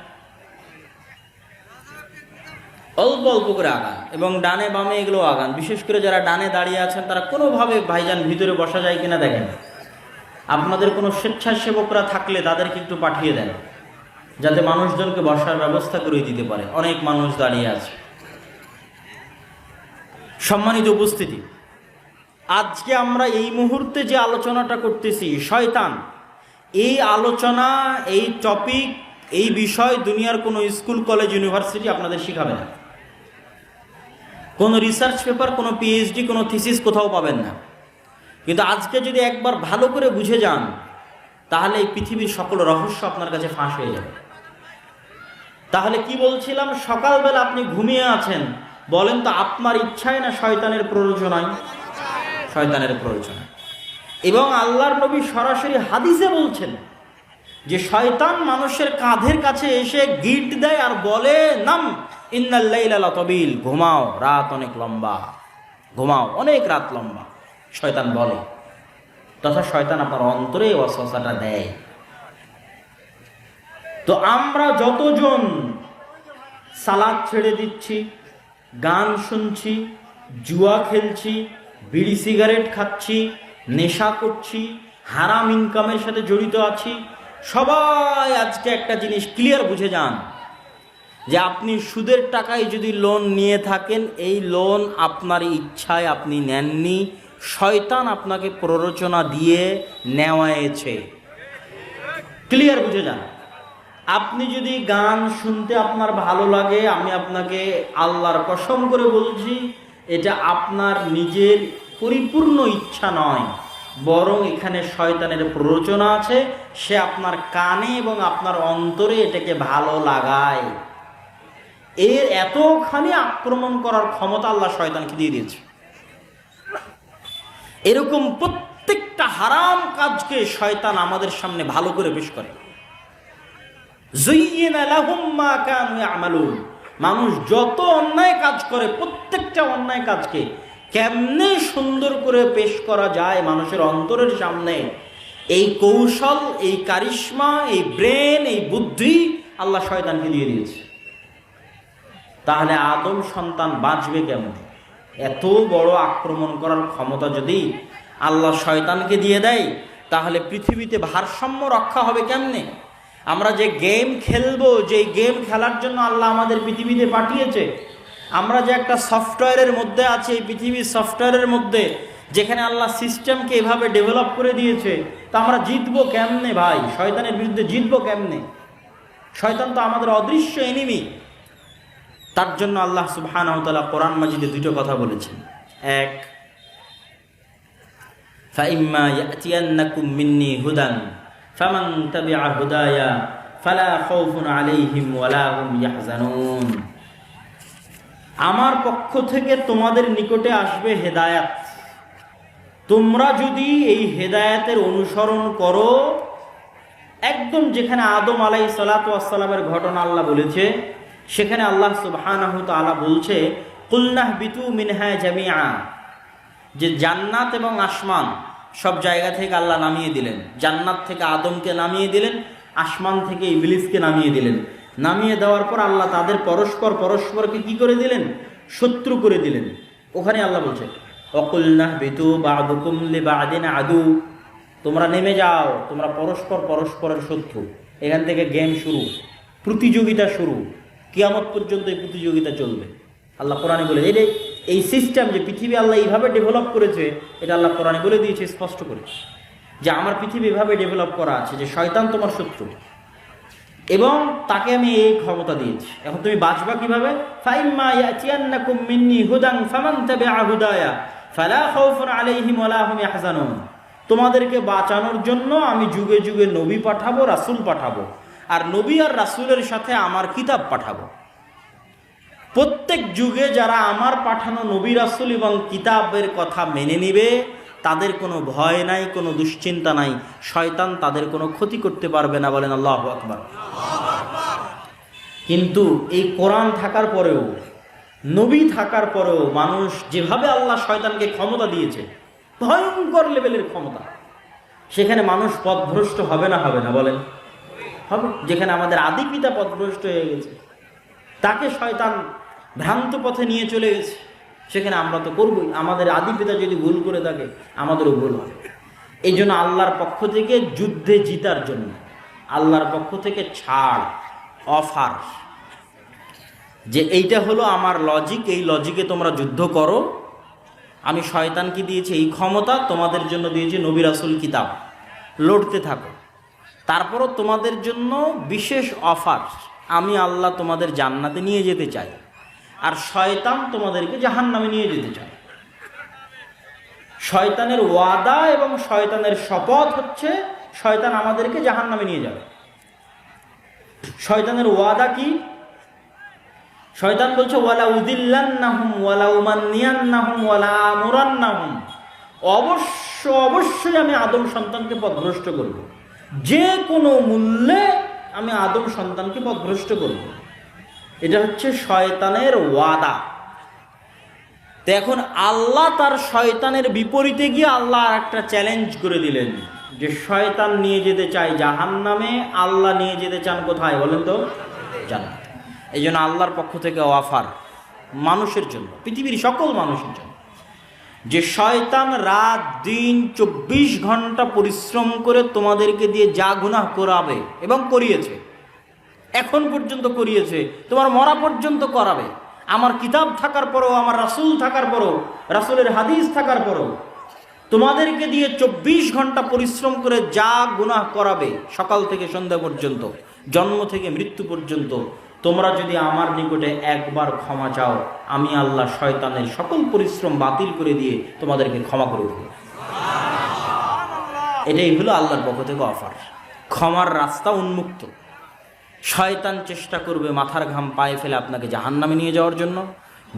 অল্প অল্প করে আগান এবং ডানে বামে এগুলো আগান। বিশেষ করে যারা ডানে দাঁড়িয়ে আছেন তারা কোনোভাবে ভাইজান ভিতরে বসা যায় কিনা দেখেন। আপনাদের কোনো স্বেচ্ছাসেবকরা থাকলে তাদেরকে একটু পাঠিয়ে দেন, যাতে মানুষজনকে বসার ব্যবস্থা করে দিতে পারে। অনেক মানুষ দাঁড়িয়ে আছে। সম্মানিত উপস্থিতি, আজকে আমরা এই মুহূর্তে যে আলোচনাটা করতেছি শয়তান, এই আলোচনা, এই টপিক, এই বিষয় দুনিয়ার কোনো স্কুল, কলেজ, ইউনিভার্সিটি আপনাদের শিখাবে না। কোনো রিসার্চ পেপার, কোনো পিএইচডি, কোনো থিসিস কোথাও পাবেন না। কিন্তু আজকে যদি একবার ভালো করে বুঝে যান তাহলে এই পৃথিবীর সকল রহস্য আপনার কাছে ফাঁস হয়ে যাবে। তাহলে কি বলছিলাম, সকালবেলা আপনি ঘুমিয়ে আছেন, বলেন তো আপনার ইচ্ছায় না শয়তানের প্ররোচনায়? শয়তানের প্ররোচনা। এবং আল্লাহর নবী সরাসরি হাদিসে বলছেন যে শয়তান মানুষের কাঁধের কাছে এসে গিট দেয় আর বলে, নাম ইন্নাল লাইলা লাতাবিল, ঘুমাও, রাত অনেক লম্বা, ঘুমাও, অনেক রাত লম্বা, শয়তান বলে। তথা শয়তান আপনার অন্তরে ওয়াসওয়াসাটা দেয়। তো আমরা যতজন সালাত ছেড়ে দিচ্ছি, গান শুনছি, জুয়া খেলছি, বিড়ি সিগারেট খাচ্ছি, নেশা করছি, হারাম ইনকামের সাথে জড়িত আছি, সবাই আজকে একটা জিনিস ক্লিয়ার বুঝে যান যে আপনি সুদের টাকায় যদি লোন নিয়ে থাকেন, এই লোন আপনার ইচ্ছায় আপনি নেননি, শয়তান আপনাকে প্ররোচনা দিয়ে নেওয়াইছে। ক্লিয়ার বুঝে যান। আপনি যদি গান শুনতে আপনার ভালো লাগে, আমি আপনাকে আল্লাহর কসম করে বলছি, এটা আপনার নিজের পরিপূর্ণ ইচ্ছা নয়, বরং এখানে শয়তানের প্ররোচনা আছে। সে আপনার কানে এবং আপনার অন্তরে এটাকে ভালো লাগায়। এর এতখানি আক্রমণ করার ক্ষমতা আল্লাহ শয়তানকে দিয়ে দিয়েছে। এরকম প্রত্যেকটা হারাম কাজকে শয়তান আমাদের সামনে ভালো করে পেশ করে। মানুষ যত অন্যায় কাজ করে, প্রত্যেকটা অন্যায় কাজকে কেমনে সুন্দর করে পেশ করা যায় মানুষের অন্তরের সামনে, এই কৌশল, এই কারিশমা, এই ব্রেন, এই বুদ্ধি আল্লাহ শয়তানকে দিয়ে দিয়েছে। তাহলে আদম সন্তান বাঁচবে কেমন? এত বড় আক্রমণ করার ক্ষমতা যদি আল্লাহ শয়তানকে দিয়ে দেয়, তাহলে পৃথিবীতে ভারসাম্য রক্ষা হবে কেমনে? আমরা যে গেম খেলবো, যে গেম খেলার জন্য আল্লাহ আমাদের পৃথিবীতে পাঠিয়েছে, আমরা যে একটা সফটওয়্যারের মধ্যে আছি, এই পৃথিবীর সফটওয়্যারের মধ্যে, যেখানে আল্লাহ সিস্টেমকে এভাবে ডেভেলপ করে দিয়েছে, তা আমরা জিতবো কেমনে ভাই? শয়তানের বিরুদ্ধে জিতবো কেমনে? শয়তান তো আমাদের অদৃশ্য এনিমি। তার জন্য আল্লাহ সুবহানাহু ওয়া তাআলা কোরআন মাজিদে দুটো কথা বলেছেন। এক, ফাইম্মা ইয়াতিয়ান্নাকুম মিন্নি হুদান ফামান তাবিআ হুদায়া ফালা খাউফুন আলাইহিম ওয়ালা হুম ইয়াহজানুন। আমার পক্ষ থেকে তোমাদের নিকটে আসবে হেদায়াত, তোমরা যদি এই হেদায়াতের অনুসরণ করো, একদম যেখানে আদম আলাইহিস সালাতু ওয়াস সালামের ঘটনা আল্লাহ বলেছে, সেখানে আল্লাহ সুবহানাহু ওয়া তাআলা বলছে, কুলনাহবিতু মিনহা জামিআ, যে জান্নাত এবং আসমান সব জায়গা থেকে আল্লাহ নামিয়ে দিলেন। জান্নাত থেকে আদমকে নামিয়ে দিলেন, আসমান থেকে ইবলিসকে নামিয়ে দিলেন। নামিয়ে দেওয়ার পর আল্লাহ তাদের পরস্পরকে কি করে দিলেন? শত্রু করে দিলেন। ওখানে আল্লাহ বলছে, ওয়াকুলনাহবিতু বা'দুকুম লিবা'দিন আদু, তোমরা নেমে যাও, তোমরা পরস্পরের শত্রু। এখান থেকে গেম শুরু, প্রতিযোগিতা শুরু, কিয়ামত পর্যন্ত এই প্রতিযোগিতা চলবে। আল্লাহ কোরআনে বলে, এই সিস্টেম যে পৃথিবী আল্লাহ এইভাবে ডেভেলপ করেছে, এটা আল্লাহ কোরআনে বলে দিয়েছে স্পষ্ট করে, যে আমার পৃথিবী এভাবে ডেভেলপ করা আছে যে শয়তান তোমার শত্রু এবং তাকে আমি এই ক্ষমতা দিয়েছি। এখন তুমি বাঁচবা কিভাবে? ফাইম্মা ইয়াতিয়ান্নাকুম মিন্নি হুদান ফামান তাবিআ হুদায়া ফালা খাউফুন আলাইহিম ওয়ালা হুম ইয়াহজানুন। তোমাদেরকে বাঁচানোর জন্য আমি যুগে যুগে নবী পাঠাবো, রাসূল পাঠাবো, আর নবী আর রাসূলের সাথে আমার কিতাব পাঠাবো। প্রত্যেক যুগে যারা আমার পাঠানো নবী, রাসূল এবং কিতাবের কথা মেনে নিবে, তাদের কোনো ভয় নাই, কোনো দুশ্চিন্তা নাই, শয়তান তাদের কোনো ক্ষতি করতে পারবে না। বলেন আল্লাহু আকবার। কিন্তু এই কোরআন থাকার পরেও, নবী থাকার পরেও মানুষ যেভাবে আল্লাহ শয়তানকে ক্ষমতা দিয়েছে, ভয়ঙ্কর লেভেলের ক্ষমতা, সেখানে মানুষ পথভ্রষ্ট হবে না? হবে না? বলেন হবে। যেখানে আমাদের আদি পিতা পথভ্রষ্ট হয়ে গেছে, তাকে শয়তান ভ্রান্ত পথে নিয়ে চলে গেছে, সেখানে আমরা তো করবই। আমাদের আদি পিতা যদি ভুল করে থাকে, আমাদেরও ভুল হবে। এই জন্য আল্লাহর পক্ষ থেকে যুদ্ধে জিতার জন্য আল্লাহর পক্ষ থেকে ছাড়, অফার, যে এইটা হলো আমার লজিক, এই লজিকে তোমরা যুদ্ধ করো। আমি শয়তানকে দিয়েছি এই ক্ষমতা, তোমাদের জন্য দিয়েছি নবী, রাসূল, কিতাব, লড়তে থাকো। তারপরও তোমাদের জন্য বিশেষ অফার, আমি আল্লাহ তোমাদের জান্নাতে নিয়ে যেতে চাই, আর শয়তান তোমাদেরকে জাহান্নামে নিয়ে যেতে চায়। শয়তানের ওয়াদা এবং শয়তানের শপথ হচ্ছে শয়তান আমাদেরকে জাহান্নামে নিয়ে যাবে। শয়তানের ওয়াদা কি? শয়তান বলছে, ওয়ালা উদিল্লান্নাহুম ওয়ালা উমান্নিয়ান্নাহুম ওয়ালা আমুরান্নাহুম, অবশ্যই আমি আদম সন্তানকে পথভ্রষ্ট করব, যে কোনো মূল্যে আমি আদম সন্তানকে পথভ্রষ্ট করব। এটা হচ্ছে শয়তানের ওয়াদা। তো এখন আল্লাহ তার শয়তানের বিপরীতে গিয়ে আল্লাহ আর একটা চ্যালেঞ্জ করে দিলেন যে শয়তান নিয়ে যেতে চায় জাহান্নামে, আল্লাহ নিয়ে যেতে চান কোথায় বলেন তো? জান্নাত। এই জন্য আল্লাহর পক্ষ থেকে অফার মানুষের জন্য, পৃথিবীর সকল মানুষের জন্য, যে শয়তান রাত দিন 24 ঘন্টা পরিশ্রম করে তোমাদেরকে দিয়ে যা গুনাহ করাবে এবং করিয়েছে, এখন পর্যন্ত করিয়েছে, তোমার মরা পর্যন্ত করাবে, আমার কিতাব থাকার পরও, আমার রাসূল থাকার পরও, রাসূলের হাদিস থাকার পরও তোমাদেরকে দিয়ে 24 ঘন্টা পরিশ্রম করে যা গুনাহ করাবে, সকাল থেকে সন্ধ্যা পর্যন্ত, জন্ম থেকে মৃত্যু পর্যন্ত, তোমরা যদি আমার নিকটে একবার ক্ষমা চাও, আমি আল্লাহ শয়তানের সকল পরিশ্রম বাতিল করে দিয়ে তোমাদেরকে ক্ষমা করে দেব। এটাই হলো আল্লাহর পক্ষ থেকে অফার। ক্ষমার রাস্তা উন্মুক্ত। শয়তান চেষ্টা করবে মাথার ঘাম পায়ে ফেলে আপনাকে জাহান্নামে নিয়ে যাওয়ার জন্য,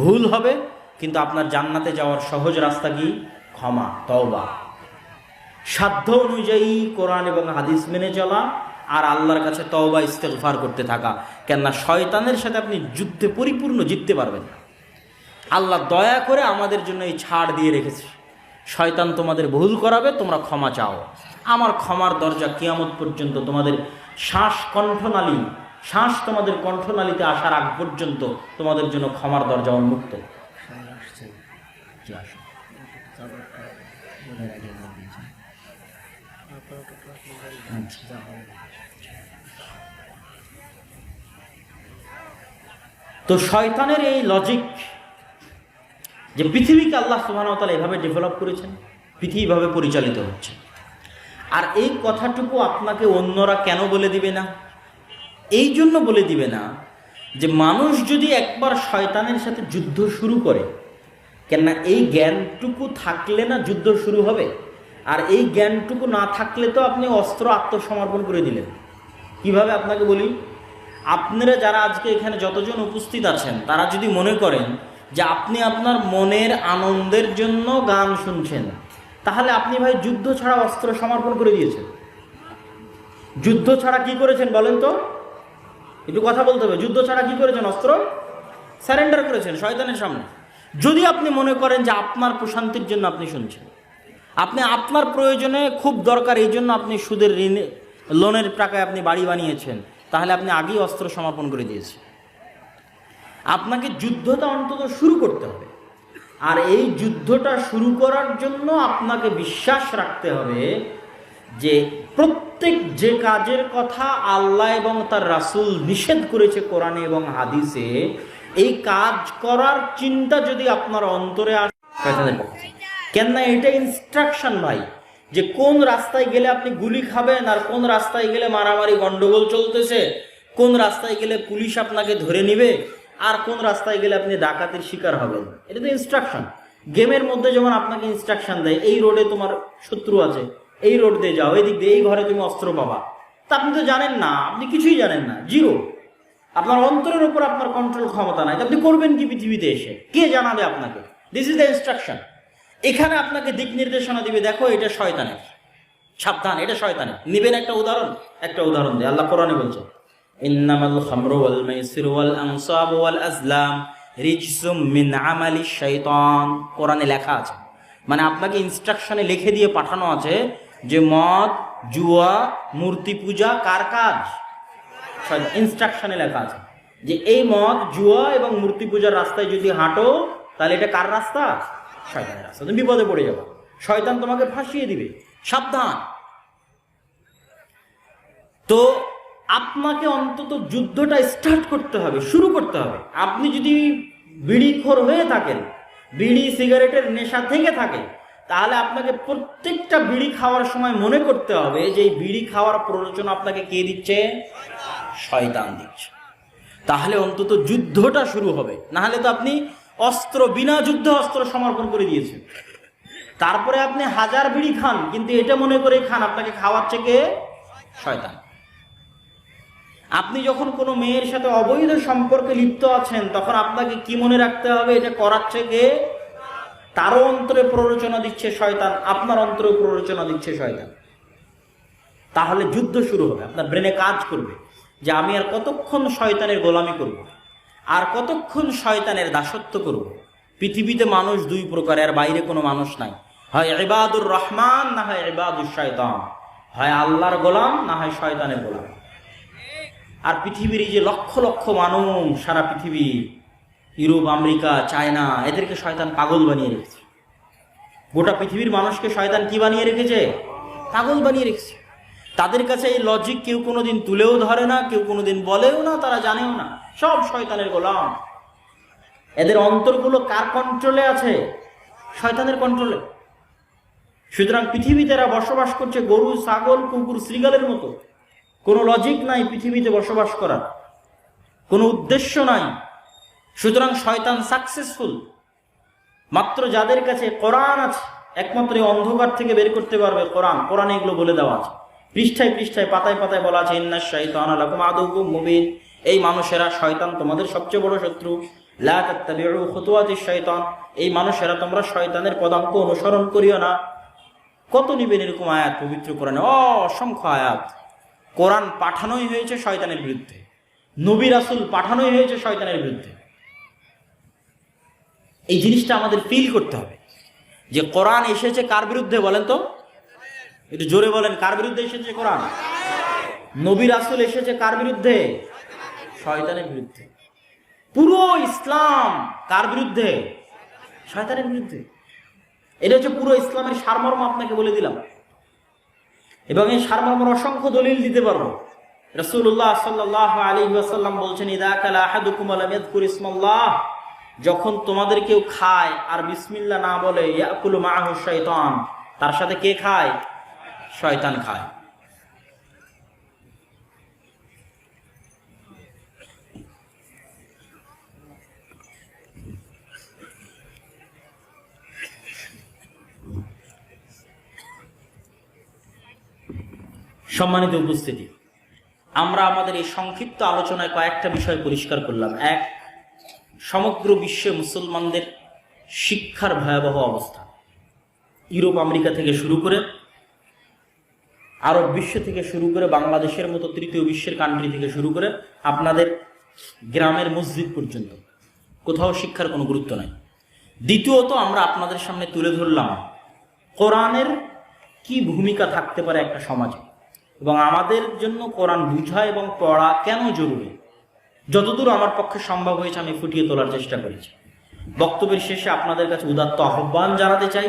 ভুল হবে, কিন্তু আপনার জান্নাতে যাওয়ার সহজ রাস্তা কি? ক্ষমা, তওবা, সাধ্য অনুযায়ী কোরআন এবং হাদিস মেনে চলা, আর আল্লাহর কাছে তওবা ইস্তেগফার করতে থাকা। কেননা শয়তানের সাথে আপনি যুদ্ধে পরিপূর্ণ জিততে পারবেন। আল্লাহ দয়া করে আমাদের জন্য এই ছাড় দিয়ে রেখেছে, শয়তান তোমাদের ভুল করাবে, তোমরা ক্ষমা চাও, আমার ক্ষমার দরজা কিয়ামত পর্যন্ত, তোমাদের শ্বাস তোমাদের কণ্ঠনালীতে আসার আগ পর্যন্ত তোমাদের জন্য ক্ষমার দরজা উন্মুক্ত। তো শয়তানের এই লজিক যে পৃথিবীকে আল্লাহ সুবহানাহু ওয়া তাআলা এভাবে ডেভেলপ করেছেন, পৃথিবীভাবে পরিচালিত হচ্ছে, আর এই কথাটুকু আপনাকে অন্যরা কেন বলে দিবে না? এই জন্য বলে দিবে না যে মানুষ যদি একবার শয়তানের সাথে যুদ্ধ শুরু করে, কেননা এই জ্ঞানটুকু থাকলে না যুদ্ধ শুরু হবে, আর এই জ্ঞানটুকু না থাকলে তো আপনি অস্ত্র আত্মসমর্পণ করে দিলেন। কিভাবে আপনাকে বলি, আপনারা যারা আজকে এখানে যতজন উপস্থিত আছেন, তারা যদি মনে করেন যে আপনি আপনার মনের আনন্দের জন্য গান শুনছেন, তাহলে আপনি ভাই যুদ্ধ ছাড়া অস্ত্র সমর্পণ করে দিয়েছেন। যুদ্ধ ছাড়া কি করেছেন বলেন তো? একটু কথা বলতে হবে। যুদ্ধ ছাড়া কি করেছেন? অস্ত্র সারেন্ডার করেছেন শয়তানের সামনে। যদি আপনি মনে করেন যে আপনার প্রশান্তির জন্য আপনি শুনছেন, আপনি আপনার প্রয়োজনে খুব দরকার এই জন্য আপনি সুদের লোনের টাকায় আপনি বাড়ি বানিয়েছেন, তাহলে আপনি আগেই অস্ত্র সমাপন করে দিয়েছেন। আপনাকে যুদ্ধটা অন্তত শুরু করতে হবে, আর এই যুদ্ধটা শুরু করার জন্য আপনাকে বিশ্বাস রাখতে হবে যে প্রত্যেক যে কাজের কথা আল্লাহ এবং তার রাসূল নিষেধ করেছে কোরআনে এবং হাদিসে, এই কাজ করার চিন্তা যদি আপনার অন্তরে আসে, কেননা এটা ইনস্ট্রাকশন ভাই, যে কোন রাস্তায় গেলে আপনি গুলি খাবেন, আর কোন রাস্তায় গেলে মারামারি গন্ডগোল চলতেছে, কোন রাস্তায় গেলে পুলিশ আপনাকে ধরে নিবে, আর কোন রাস্তায় গেলে আপনি ডাকাতের শিকার হবেন। এটা তো ইনস্ট্রাকশন। গেমের মধ্যে যেমন আপনাকে ইনস্ট্রাকশন দেয়, এই রোডে তোমার শত্রু আছে, এই রোড দিয়ে যাও, এই দিক দিয়ে, এই ঘরে তুমি অস্ত্র পাবা, তা আপনি তো জানেন না, আপনি কিছুই জানেন না, জিরো। আপনার অন্তরের উপর আপনার কন্ট্রোল ক্ষমতা নাই, আপনি করবেন কি পৃথিবীতে এসে? কে জানাবে আপনাকে? This is the instruction. এখানে আপনাকে দিক নির্দেশনা দিবে, দেখো এটা শয়তানের, সাবধান, এটা শয়তানের। নিবেন একটা উদাহরণ দেয় আল্লাহ কোরআনে বলছে, ইন্নামাল খামরু ওয়াল মাইসিরু ওয়াল আনসাবু ওয়াল আজলাম রিজসুম মিন আমালিশ শাইতান। কোরআনে লেখা আছে, মানে আপনাকে ইনস্ট্রাকশনে লিখে দিয়ে পাঠানো আছে যে মদ, জুয়া, মূর্তি পূজা কার কাজ? ইনস্ট্রাকশনে লেখা আছে যে এই মদ, জুয়া এবং মূর্তি পূজার রাস্তায় যদি হাঁটো, তাহলে এটা কার রাস্তা? শয়তানের রাস্তা। তুমি বিপদে পড়ে যাবে, শয়তান তোমাকে ফাঁসিয়ে দিবে, সাবধান। তো আপনাকে অন্তত যুদ্ধটা স্টার্ট করতে হবে, শুরু করতে হবে। আপনি যদি বিড়িখোর হয়ে থাকেন, বিড়ি সিগারেটের নেশা থেকে থাকে, তাহলে আপনাকে প্রত্যেকটা বিড়ি খাওয়ার সময় মনে করতে হবে যে এই বিড়ি খাওয়ার প্ররোচনা আপনাকে কে দিচ্ছে? শয়তান দিচ্ছে। তাহলে অন্তত যুদ্ধটা শুরু হবে। না হলে তো আপনি অস্ত্র, বিনা যুদ্ধে অস্ত্র সমর্পণ করে দিয়েছেন। তারপরে আপনি 1000 বিড়ি খান, কিন্তু এটা মনে করে খান আপনাকে খাওয়াচ্ছে কে? শয়তান। আপনি যখন কোনো মেয়ের সাথে অবৈধ সম্পর্কে লিপ্ত আছেন, তখন আপনাকে কি মনে রাখতে হবে? এটা করাচ্ছে কে? তারও অন্তরে প্ররোচনা দিচ্ছে শয়তান, আপনার অন্তরে প্ররোচনা দিচ্ছে শয়তান। তাহলে যুদ্ধ শুরু হবে, আপনার ব্রেনে কাজ করবে যে আমি আর কতক্ষণ শয়তানের গোলামি করব, আর কতক্ষণ শয়তানের দাসত্ব করব। পৃথিবীতে মানুষ দুই প্রকারের, বাইরে কোনো মানুষ নাই, হয় ইবাদুর রহমান না হয় ইবাদুর শয়তান, হয় আল্লাহর গোলাম না হয় শয়তানের গোলাম। আর পৃথিবীর এই যে লক্ষ লক্ষ মানুষ, সারা পৃথিবী, ইউরোপ, আমেরিকা, চায়না, এদেরকে শয়তান পাগল বানিয়ে রেখেছে। গোটা পৃথিবীর মানুষকে শয়তান কি বানিয়ে রেখেছে? পাগল বানিয়ে রেখেছে। তাদের কাছে এই লজিক কেউ কোনোদিন তুলেও ধরে না, কেউ কোনোদিন বলেও না, তারা জানেও না, সব শয়তানের গোলাম। এদের অন্তরগুলো কার কন্ট্রোলে আছে? শয়তানের কন্ট্রোলে। সুতরাং পৃথিবীতে এরা বসবাস করছে গরু, ছাগল, কুকুর, শ্রীগালের মতো। কোনো লজিক নাই পৃথিবীতে বসবাস করার, কোনো উদ্দেশ্য নাই। সুতরাং শয়তান সাকসেসফুল। মাত্র যাদের কাছে কোরআন আছে, একমাত্র এই অন্ধকার থেকে বের করতে পারবে কোরআন। কোরআনে এগুলো বলে দেওয়া আছে, পৃষ্ঠায় পৃষ্ঠায়, পাতায় পাতায় বলা আছে, ইন্নাশ শাইতানা লাকুম আদুউম মুবিন। এই মানুষেরা, শয়তান তোমাদের সবচেয়ে বড় শত্রু। লা তাত্তাবিউ খুতুওয়াতিশ শাইতান, এই মানুষেরা তোমরা শয়তানের পদাঙ্ক অনুসরণ করিও না। কত নিবেন এরকম আয়াত পবিত্র কোরআনে? অসংখ্য আয়াত। কোরআন পাঠানোই হয়েছে শয়তানের বিরুদ্ধে, নবী রাসূল পাঠানোই হয়েছে শয়তানের বিরুদ্ধে। এই জিনিসটা আমাদের ফিল করতে হবে যে কোরআন এসেছে কার বিরুদ্ধে? বলেন তো, একটু জোরে বলেন, কার বিরুদ্ধে এসেছে কোরআন? নবী রাসূল এসেছে কার বিরুদ্ধে? শয়তানের বিরুদ্ধে। পুরো ইসলাম কার বিরুদ্ধে? শয়তানের বিরুদ্ধে। এটা হচ্ছে পুরো ইসলামের সারমর্ম, আপনাকে বলে দিলাম। এবং এই সারমর্মের অসংখ্য দলিল দিতে পারবো। রাসূলুল্লাহ সাল্লাল্লাহু আলাইহি ওয়াসাল্লাম বলছেন, ইযা কালা আহাদুকুম ওয়া লাম ইয়াযকুর ইসমাল্লাহ, যখন তোমাদের কেউ খায় আর বিসমিল্লাহ না বলে, ইয়াকুলু মাআহু শাইতান, তার সাথে কে খায়? শয়তান খায়। সম্মানিত উপস্থিতি, আমরা আমাদের এই সংক্ষিপ্ত আলোচনায় কয়েকটা বিষয় পরিষ্কার করলাম। এক, সমগ্র বিশ্বে মুসলমানদের শিক্ষার ভয়াবহ অবস্থা। ইউরোপ, আমেরিকা থেকে শুরু করে, আরব বিশ্ব থেকে শুরু করে, বাংলাদেশের মতো তৃতীয় বিশ্বের কান্ট্রি থেকে শুরু করে, আপনাদের গ্রামের মসজিদ পর্যন্ত কোথাও শিক্ষার কোনো গুরুত্ব নাই। দ্বিতীয়ত, আমরা আপনাদের সামনে তুলে ধরলাম কোরআনের কি ভূমিকা থাকতে পারে একটা সমাজে, এবং আমাদের জন্য কোরআন বুঝা এবং পড়া কেন জরুরি। যতদূর আমার পক্ষে সম্ভব হয়েছে আমি ফুটিয়ে তোলার চেষ্টা করেছি। বক্তব্যের শেষে আপনাদের কাছে উদাত্ত আহ্বান জানাতে চাই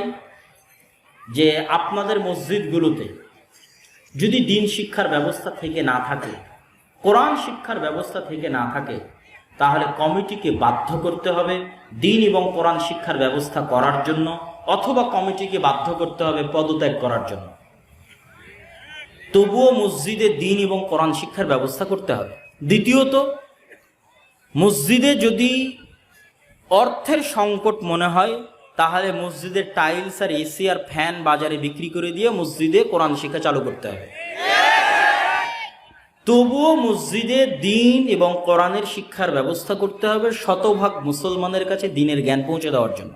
যে আপনাদের মসজিদগুলোতে যদি দিন শিক্ষার ব্যবস্থা থেকে না থাকে, কোরআন শিক্ষার ব্যবস্থা থেকে না থাকে, তাহলে কমিটিকে বাধ্য করতে হবে দিন এবং কোরআন শিক্ষার ব্যবস্থা করার জন্য, অথবা কমিটিকে বাধ্য করতে হবে পদত্যাগ করার জন্য। তবুও মসজিদে দিন এবং কোরআন শিক্ষার ব্যবস্থা করতে হবে। দ্বিতীয়ত, মসজিদে যদি অর্থের সংকট মনে হয়, তাহলে মসজিদের টাইলস আর এসি আর ফ্যান বাজারে বিক্রি করে দিয়ে মসজিদে কোরআন শিক্ষা চালু করতে হবে। তবুও মসজিদে দিন এবং কোরআনের শিক্ষার ব্যবস্থা করতে হবে শতভাগ মুসলমানের কাছে দিনের জ্ঞান পৌঁছে দেওয়ার জন্য।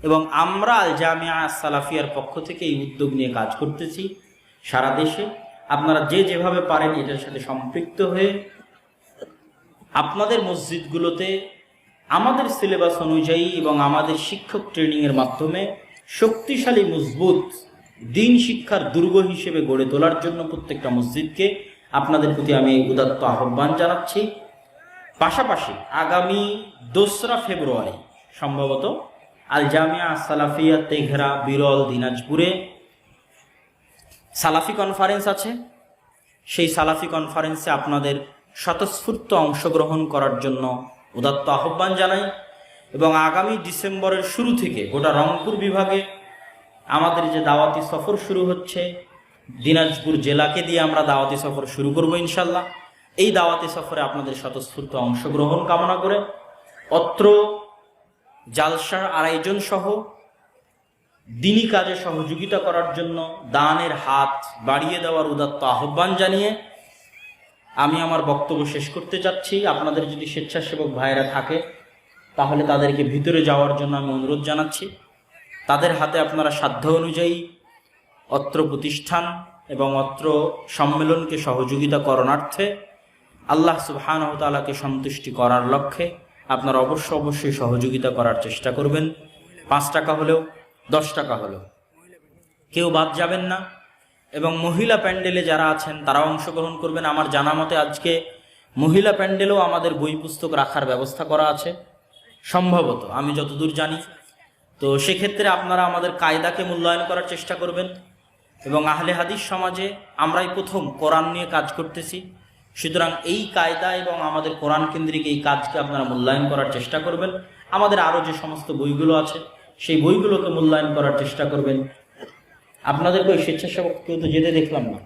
এবং আমরা আল জামিয়া সালাফিয়ার পক্ষ থেকে এই উদ্যোগ নিয়ে কাজ করতেছি সারা দেশে। আপনারা যে যেভাবে পারেন এটার সাথে সম্পৃক্ত হয়ে আপনাদের মসজিদগুলোতে আমাদের সিলেবাস অনুযায়ী এবং আমাদের শিক্ষক ট্রেনিংয়ের মাধ্যমে শক্তিশালী মজবুত দিন শিক্ষার দুর্গ হিসেবে গড়ে তোলার জন্য প্রত্যেকটা মসজিদকে আপনাদের প্রতি আমি উদাত্ত আহ্বান জানাচ্ছি। পাশাপাশি আগামী 2রা ফেব্রুয়ারি সম্ভবত আল জামিয়া সালাফিয়া তেঘরা বিরল দিনাজপুরে সালাফি কনফারেন্স আছে। সেই সালাফি কনফারেন্সে আপনাদের স্বতঃস্ফূর্ত অংশগ্রহণ করার জন্য উদাত্ত আহ্বান জানাই। এবং আগামী ডিসেম্বরের শুরু থেকে গোটা রংপুর বিভাগে আমাদের যে দাওয়াতি সফর শুরু হচ্ছে, দিনাজপুর জেলাকে দিয়ে আমরা দাওয়াতি সফর শুরু করব ইনশাল্লাহ। এই দাওয়াতি সফরে আপনাদের স্বতঃস্ফূর্ত অংশগ্রহণ কামনা করে অত্র জালসার আয়োজন সহ দিনী কাজে সহযোগিতা করার জন্য দানের হাত বাড়িয়ে দেওয়ার উদাত্ত আহ্বান জানিয়ে আমি আমার বক্তব্য শেষ করতে চাচ্ছি। আপনাদের যদি স্বেচ্ছাসেবক ভাইয়েরা থাকে তাহলে তাদেরকে ভিতরে যাওয়ার জন্য আমি অনুরোধ জানাচ্ছি। তাদের হাতে আপনারা সাধ্য অনুযায়ী অত্র প্রতিষ্ঠান এবং অত্র সম্মেলনকে সহযোগিতা করণার্থে আল্লাহ সুবহানাহু ওয়া তাআলাকে সন্তুষ্টি করার লক্ষ্যে আপনারা অবশ্যই সহযোগিতা করার চেষ্টা করবেন। 5 টাকা হলেও 10 টাকা হলেও কেউ বাদ যাবেন না। এবং মহিলা প্যান্ডেলে যারা আছেন তারাও অংশগ্রহণ করবেন। আমার জানা মতে আজকে মহিলা প্যান্ডেলেও আমাদের বই পুস্তক রাখার ব্যবস্থা করা আছে সম্ভবত, আমি যতদূর জানি। তো সেক্ষেত্রে আপনারা আমাদের কায়দাকে মূল্যায়ন করার চেষ্টা করবেন। এবং আহলে হাদিস সমাজে আমরাই প্রথম কোরআন নিয়ে কাজ করতেছি, সুতরাং এই কায়দা এবং আমাদের কোরআন কেন্দ্রিক এই কাজকে আপনারা মূল্যায়ন করার চেষ্টা করবেন। আমাদের আরও যে সমস্ত বইগুলো আছে সেই বইগুলোকে মূল্যায়ন করার চেষ্টা করবেন। আপনাদেরকে ওই স্বেচ্ছাসেবক কেউ তো যেতে দেখলাম না।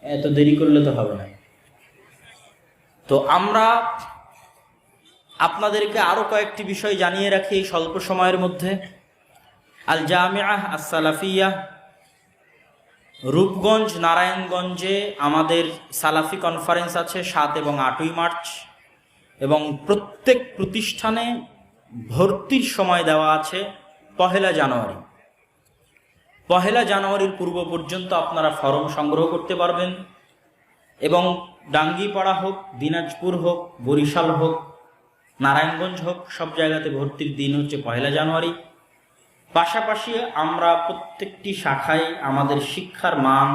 এত দেরি করলে তো হবে না। তো আমরা আপনাদেরকে আরো কয়েকটি বিষয় জানিয়ে রাখি এই স্বল্প সময়ের মধ্যে। আল জামিআহ আস-সালাফিয়া রূপগঞ্জ নারায়ণগঞ্জে আমাদের সালাফি কনফারেন্স আছে 7 এবং 8ই মার্চ, এবং প্রত্যেক প্রতিষ্ঠানে ভর্তির সময় দেওয়া আছে 1 জানুয়ারি। 1 জানুয়ারির পূর্ব পর্যন্ত আপনারা ফর্ম সংগ্রহ করতে পারবেন। এবং ডাঙ্গিপাড়া হোক, দিনাজপুর হোক, বরিশাল হোক, নারায়ণগঞ্জ হোক, সব জায়গাতে ভর্তির দিন হচ্ছে 1 জানুয়ারি। পাশাপাশি আমরা প্রত্যেকটি শাখায় আমাদের শিক্ষার মান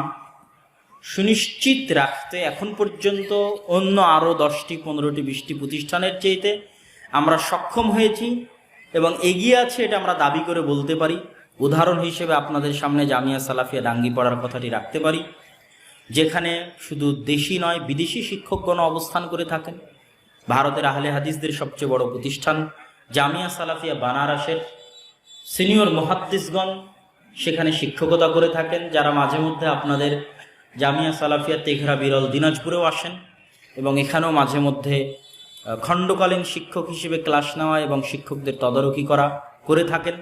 সুনিশ্চিত রাখতে এখন পর্যন্ত অন্য আরও 10টি 15টি 20টি প্রতিষ্ঠানের চাইতে আমরা সক্ষম হয়েছি এবং এগিয়ে আছে, এটা আমরা দাবি করে বলতে পারি। উদাহরণ হিসেবে আপনাদের সামনে জামিয়া সালাফিয়া ডাঙ্গিপাড়ার কথাটি রাখতে পারি, যেখানে শুধু দেশি নয় বিদেশি শিক্ষকগণ অবস্থান করে থাকেন। ভারতের আহলে হাদিসদের সবচেয়ে বড় প্রতিষ্ঠান জামিয়া সালাফিয়া বানারসের সিনিয়র মুহাদ্দিসগণ সেখানে শিক্ষকতা করে থাকেন, যারা মাঝে মধ্যে আপনাদের জামিয়া সালাফিয়া তেঘরা বিরল দিনাজপুরেও আসেন এবং এখানেও মাঝে মধ্যে খণ্ডকালীন শিক্ষক হিসেবে ক্লাস নেওয়া এবং শিক্ষকদের তদারকি করে থাকেন।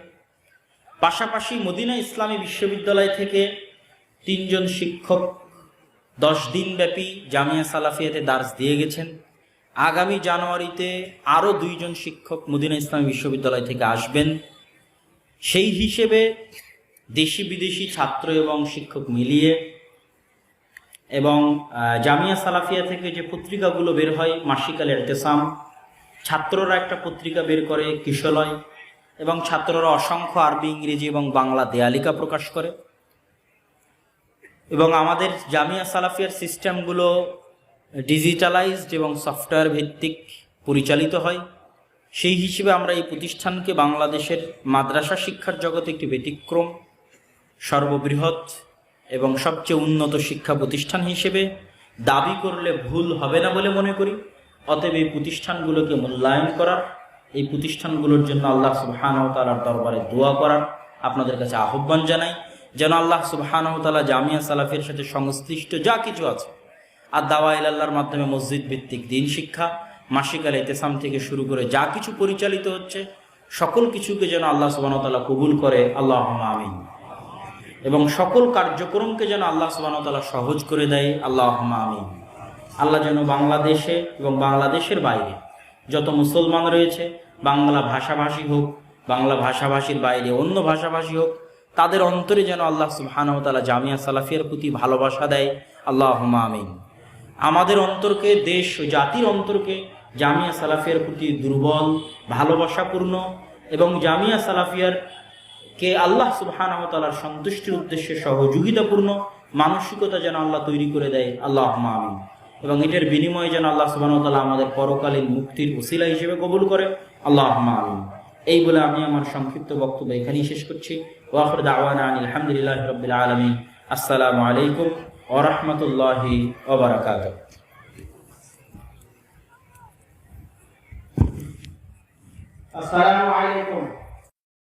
পাশাপাশি মদিনা ইসলামী বিশ্ববিদ্যালয় থেকে 3 জন শিক্ষক 10 দিন ব্যাপী জামিয়া সালাফিয়াতে দার্স দিয়ে গেছেন। আগামী জানুয়ারিতে আরও 2 জন শিক্ষক মদিনা ইসলামী বিশ্ববিদ্যালয় থেকে আসবেন। সেই হিসেবে দেশি বিদেশি ছাত্র এবং শিক্ষক মিলিয়ে এবং জামিয়া সালাফিয়া থেকে যে পত্রিকাগুলো বের হয় মাসিক আল ইরতিসাম, ছাত্ররা একটা পত্রিকা বের করে কিশলয়, এবং ছাত্ররা অসংখ্য আরবি, ইংরেজি এবং বাংলা দেয়ালিকা প্রকাশ করে। এবং আমাদের জামিয়া সালাফিয়ার সিস্টেমগুলো ডিজিটালাইজড এবং সফটওয়্যার ভিত্তিক পরিচালিত হয়। সেই হিসেবে আমরা এই প্রতিষ্ঠানকে বাংলাদেশের মাদ্রাসা শিক্ষার জগতে একটি ব্যতিক্রম, সর্ববৃহৎ এবং সবচেয়ে উন্নত শিক্ষা প্রতিষ্ঠান হিসেবে দাবি করলে ভুল হবে না বলে মনে করি। অতএব এই প্রতিষ্ঠানগুলোকে মূল্যায়ন করার, এই প্রতিষ্ঠানগুলোর জন্য আল্লাহ সুবহানাহু ওয়া তাআলার দরবারে দোয়া করার আপনাদের কাছে আহ্বান জানাই, যেন আল্লাহ সুবহানাহু ওয়া তাআলা জামিয়া সালাফিয়ার সাথে সংশ্লিষ্ট যা কিছু আছে আর দাওয়া ইলাল্লাহর মাধ্যমে মসজিদ ভিত্তিক দিন শিক্ষা, মাসিক আল ইরতিসাম থেকে শুরু করে যা কিছু পরিচালিত হচ্ছে সকল কিছুকে যেন আল্লাহ সুবহানাহু ওয়া তাআলা কবুল করে, আল্লাহুম্মা আমিন। এবং সকল কার্যক্রমকে যেন আল্লাহ সুবহানাহু ওয়া তাআলা সহজ করে দেয়, আল্লাহুম্মা আমিন। আল্লাহ যেন বাংলাদেশে এবং বাংলাদেশের বাইরে যত মুসলমান রয়েছে, বাংলা ভাষাভাষী হোক, বাংলা ভাষাভাষীর বাইরে অন্য ভাষাভাষী হোক, তাদের অন্তরে যেন আল্লাহ সুবহানাহু ওয়া তাআলা জামিয়া সালাফিয়ার প্রতি ভালোবাসা দেয়, আল্লাহুম্মা আমিন। আমাদের অন্তরকে, দেশ ও জাতির অন্তরকে জামিয়া সালাফিয়ার প্রতি দুর্বল, ভালোবাসাপূর্ণ এবং জামিয়া সালাফিয়ার কে আল্লাহ সুবহানাহু ওয়া তাআলার সন্তুষ্টির উদ্দেশ্যে সহযোগিতাপূর্ণ মানসিকতা যেন আল্লাহ তৈরি করে দেয়, আল্লাহুম্মা আমিন। এবং এটার বিনিময়ে যেন আল্লাহ সুবহানাহু ওয়া তাআলা আমাদের পরকালীন মুক্তির ওসিলা হিসেবে কবুল করে, আল্লাহুম্মা আমিন। এই বলে আমি আমার সংক্ষিপ্ত বক্তব্য এখানেই শেষ করছি। ওয়া আখিরু দাওয়ানা আলহামদুলিল্লাহি রাব্বিল আলামিন। আসসালামু আলাইকুম ওয়া রাহমাতুল্লাহি ওয়া বারাকাতুহু। আসসালামু আলাইকুম।